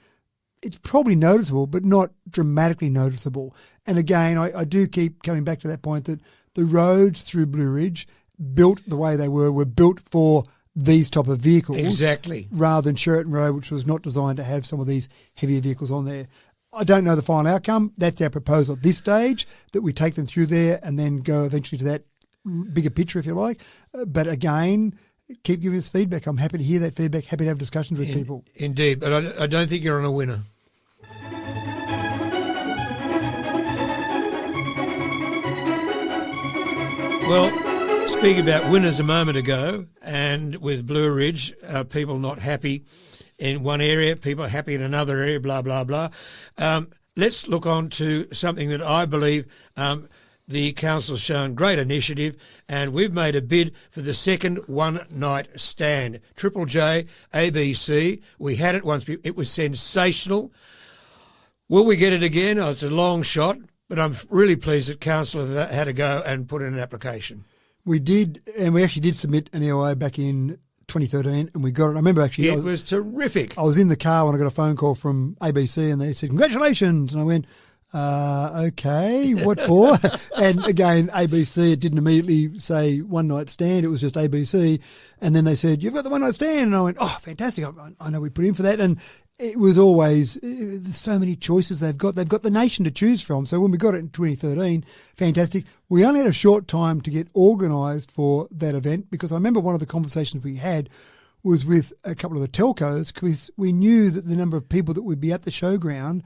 it's probably noticeable, but not dramatically noticeable. And again, I do keep coming back to that point that the roads through Blue Ridge, built the way they were built for these type of vehicles. Exactly. Rather than Sheraton Road, which was not designed to have some of these heavier vehicles on there. I don't know the final outcome. That's our proposal at this stage, that we take them through there and then go eventually to that bigger picture, if you like. But again, keep giving us feedback. I'm happy to hear that feedback, happy to have discussions with people. Indeed, but I don't think you're on a winner. Well, speaking about winners a moment ago, and with Blue Ridge, people not happy in one area, people happy in another area, blah, blah, blah. Let's look on to something that I believe the council's shown great initiative, and we've made a bid for the second one-night stand. Triple J, ABC, we had it once. It was sensational. Will we get it again? Oh, it's a long shot, but I'm really pleased that council have had to go and put in an application. We did, and we actually did submit an EOA back in 2013, and we got it. I remember actually... It was terrific. I was in the car when I got a phone call from ABC, and they said, congratulations, and I went... okay, what for? And again, ABC, it didn't immediately say one night stand, it was just ABC. And then they said, you've got the one night stand. And I went, oh, fantastic. I know we put in for that. And it was always, there's so many choices they've got. They've got the nation to choose from. So when we got it in 2013, fantastic. We only had a short time to get organised for that event, because I remember one of the conversations we had was with a couple of the telcos, because we knew that the number of people that would be at the showground,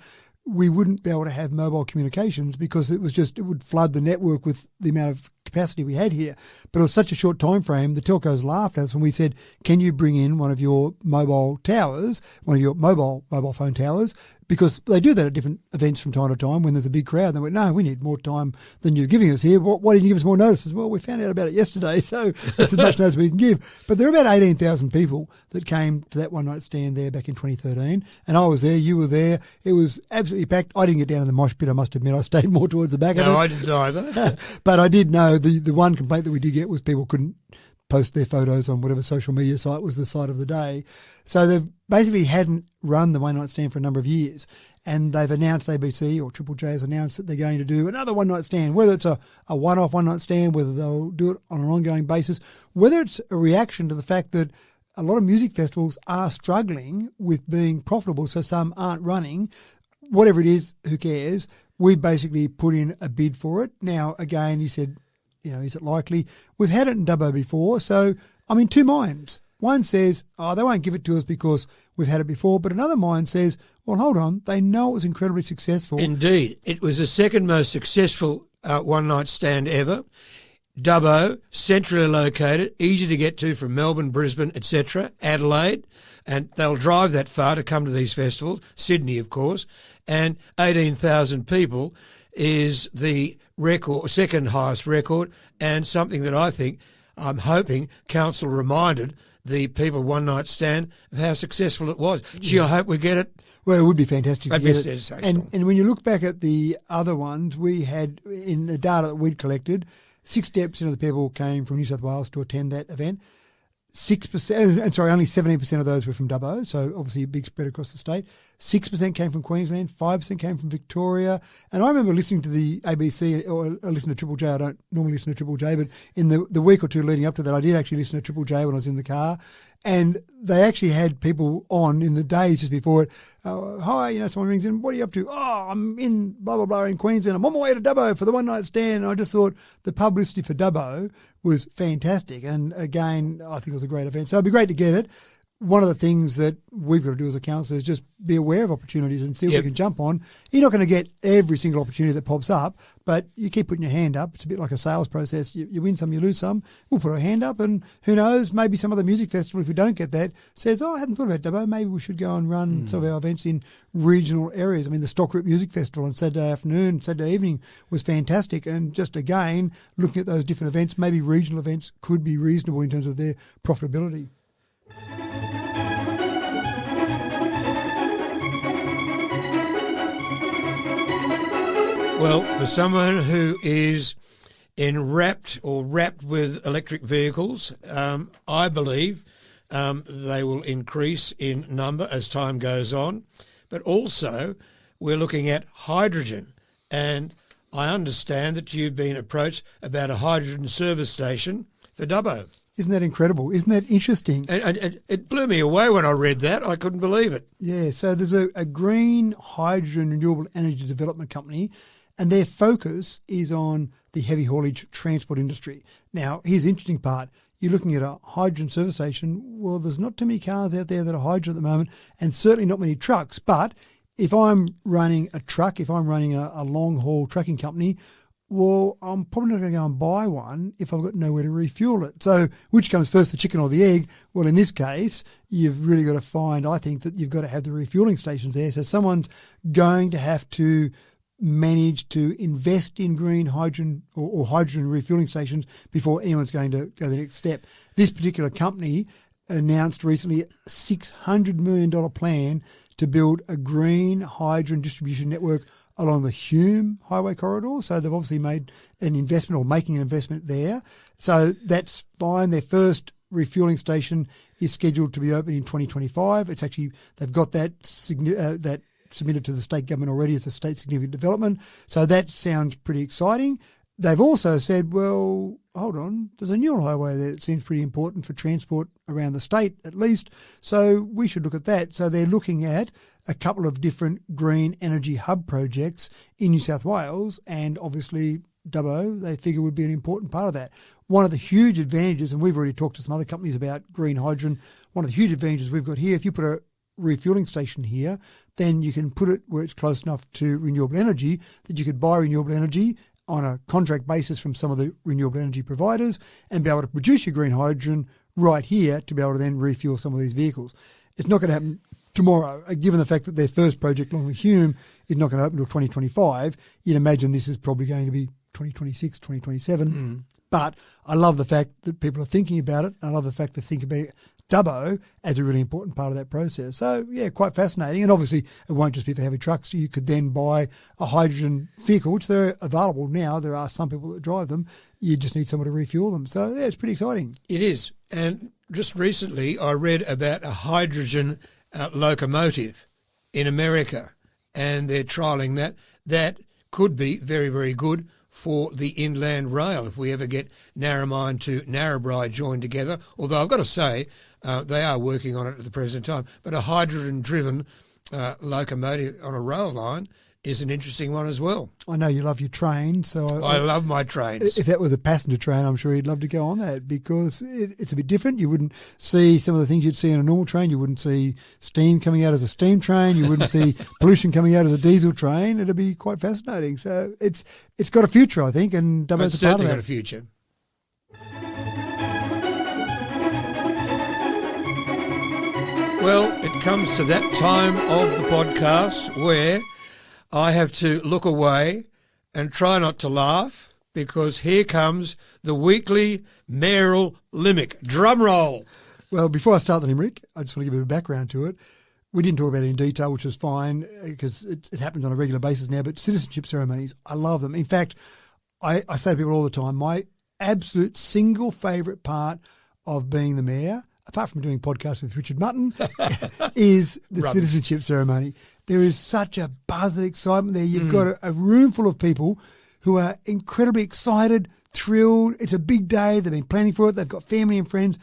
we wouldn't be able to have mobile communications, because it would flood the network with the amount of capacity we had here. But it was such a short time frame, the telcos laughed at us when we said, can you bring in one of your mobile towers, one of your mobile phone towers? Because they do that at different events from time to time when there's a big crowd. They went, no, we need more time than you're giving us here. Why didn't you give us more notice? Well, we found out about it yesterday, so that's as much notice we can give. But there are about 18,000 people that came to that one-night stand there back in 2013. And I was there, you were there. It was absolutely packed. I didn't get down in the mosh pit, I must admit. I stayed more towards the back of it. No, I didn't either. But I did know the one complaint that we did get was people couldn't post their photos on whatever social media site was the site of the day. So they basically hadn't run the one-night stand for a number of years. And they've announced, ABC or Triple J has announced that they're going to do another one-night stand, whether it's a one-off one-night stand, whether they'll do it on an ongoing basis, whether it's a reaction to the fact that a lot of music festivals are struggling with being profitable, so some aren't running. Whatever it is, who cares? We've basically put in a bid for it. Now, again, you said, is it likely? We've had it in Dubbo before, so I'm in two minds. One says, they won't give it to us because we've had it before, but another mind says, well, hold on, they know it was incredibly successful. Indeed. It was the second most successful one-night stand ever. Dubbo, centrally located, easy to get to from Melbourne, Brisbane, etc., Adelaide, and they'll drive that far to come to these festivals, Sydney, of course, and 18,000 people is the record, second highest record, and something that I'm hoping council reminded the people one night stand of how successful it was. Gee, I hope we get it. Well, it would be fantastic to get it. Sensational. And when you look back at the other ones, we had, in the data that we'd collected, 60% of the people came from New South Wales to attend that event. Only 17% of those were from Dubbo, so obviously a big spread across the state. 6% came from Queensland, 5% came from Victoria. And I remember listening to the ABC, or I listen to Triple J. I don't normally listen to Triple J, but in the week or two leading up to that, I did actually listen to Triple J when I was in the car. And they actually had people on in the days just before it. Hi, someone rings in, what are you up to? Oh, I'm in blah, blah, blah in Queensland. I'm on my way to Dubbo for the one night stand. And I just thought the publicity for Dubbo was fantastic. And again, I think it was a great event. So it'd be great to get it. One of the things that we've got to do as a council is just be aware of opportunities and see what we can jump on. You're not going to get every single opportunity that pops up, but you keep putting your hand up. It's a bit like a sales process. You win some, you lose some. We'll put our hand up, and who knows, maybe some other music festival, if we don't get that, says, I hadn't thought about Dubbo. Maybe we should go and run some of our events in regional areas. I mean, the Stockroot Music Festival on Saturday afternoon, Saturday evening was fantastic. And just again, looking at those different events, maybe regional events could be reasonable in terms of their profitability. Well, for someone who is wrapped with electric vehicles, I believe they will increase in number as time goes on. But also, we're looking at hydrogen. And I understand that you've been approached about a hydrogen service station for Dubbo. Isn't that incredible? Isn't that interesting? And it blew me away when I read that. I couldn't believe it. Yeah, so there's a green hydrogen renewable energy development company, and their focus is on the heavy haulage transport industry. Now, here's the interesting part. you're looking at a hydrogen service station. Well, there's not too many cars out there that are hydrogen at the moment, and certainly not many trucks. But if I'm running a truck, if I'm running a long-haul trucking company, well, I'm probably not going to go and buy one if I've got nowhere to refuel it. So which comes first, the chicken or the egg? Well, in this case, you've really got to find, I think, that you've got to have the refueling stations there. So someone's going to have to manage to invest in green hydrogen or hydrogen refueling stations before anyone's going to go the next step. This particular company announced recently a $600 million plan to build a green hydrogen distribution network along the Hume Highway corridor. So they've obviously made an investment or making an investment there. So that's fine. Their first refueling station is scheduled to be open in 2025. It's actually, they've got that submitted to the state government already as a state significant development. So that sounds pretty exciting. They've also said, well, hold on, there's a Newell Highway there that seems pretty important for transport around the state at least, so we should look at that. So they're looking at a couple of different green energy hub projects in New South Wales, and obviously Dubbo, they figure, would be an important part of that. One of the huge advantages, and we've already talked to some other companies about green hydrogen, one of the huge advantages we've got here, if you put a refueling station here, then you can put it where it's close enough to renewable energy that you could buy renewable energy on a contract basis from some of the renewable energy providers and be able to produce your green hydrogen right here to be able to then refuel some of these vehicles. It's not going to happen tomorrow, given the fact that their first project along the Hume is not going to open until 2025. You'd imagine this is probably going to be 2026, 2027. But I love the fact that people are thinking about it. I love the fact they think about Dubbo as a really important part of that process. So, yeah, quite fascinating. And obviously it won't just be for heavy trucks. You could then buy a hydrogen vehicle, which they're available now. There are some people that drive them. You just need someone to refuel them. So, yeah, it's pretty exciting. It is. And just recently I read about a hydrogen locomotive in America, and they're trialling that. That could be very, very good for the inland rail if we ever get Narromine to Narrabri joined together. Although I've got to say, they are working on it at the present time. But a hydrogen-driven locomotive on a rail line is an interesting one as well. I know you love your train, so I love my trains. If that was a passenger train, I'm sure you'd love to go on that because it's a bit different. You wouldn't see some of the things you'd see on a normal train. You wouldn't see steam coming out as a steam train. You wouldn't see pollution coming out as a diesel train. It'd be quite fascinating. So it's got a future, I think, and Dubbo's a part of that. It's certainly got a future. Well, it comes to that time of the podcast where I have to look away and try not to laugh because here comes the weekly mayoral limerick. Drum roll. Well, before I start the limerick, I just want to give a bit of background to it. We didn't talk about it in detail, which is fine because it happens on a regular basis now, but citizenship ceremonies, I love them. In fact, I say to people all the time, my absolute single favourite part of being the mayor, apart from doing podcasts with Richard Mutton, is the citizenship ceremony. There is such a buzz of excitement there. You've got a room full of people who are incredibly excited, thrilled. It's a big day. They've been planning for it. They've got family and friends.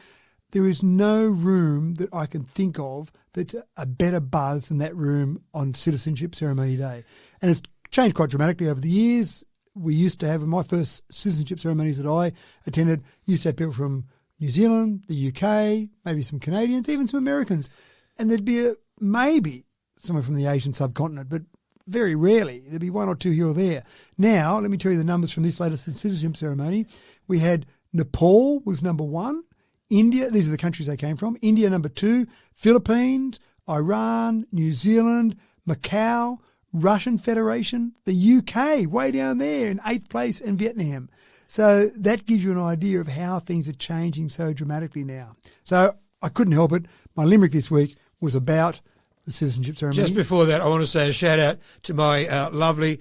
There is no room that I can think of that's a better buzz than that room on citizenship ceremony day. And it's changed quite dramatically over the years. We used to have, in my first citizenship ceremonies that I attended, used to have people from New Zealand, the UK, maybe some Canadians, even some Americans. And there'd be maybe someone from the Asian subcontinent, but very rarely. There'd be one or two here or there. Now, let me tell you the numbers from this latest citizenship ceremony. We had Nepal was number one. India, these are the countries they came from. India number two. Philippines, Iran, New Zealand, Macau, Russian Federation, the UK, way down there in 8th place, and Vietnam. So that gives you an idea of how things are changing so dramatically now. So I couldn't help it. My limerick this week was about the citizenship ceremony. Just before that, I want to say a shout out to my lovely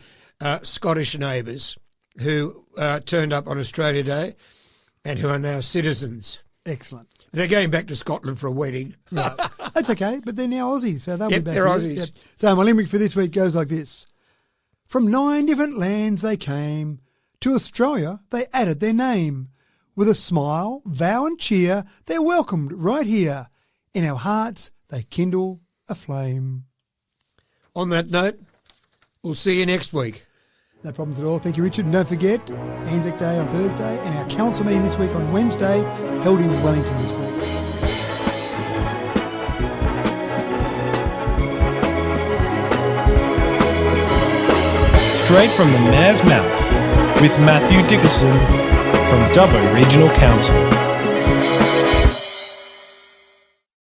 Scottish neighbours who turned up on Australia Day and who are now citizens. Excellent. They're going back to Scotland for a wedding. Right. That's okay, but they're now Aussies, so they'll be back. They're here. Aussies. Yep. So my limerick for this week goes like this. From 9 different lands they came, to Australia they added their name. With a smile, vow and cheer, they're welcomed right here. In our hearts they kindle a flame. On that note, we'll see you next week. No problems at all. Thank you, Richard. And don't forget, Anzac Day on Thursday and our council meeting this week on Wednesday, held in Wellington this week. Straight from the mayor's mouth with Matthew Dickerson from Dubbo Regional Council.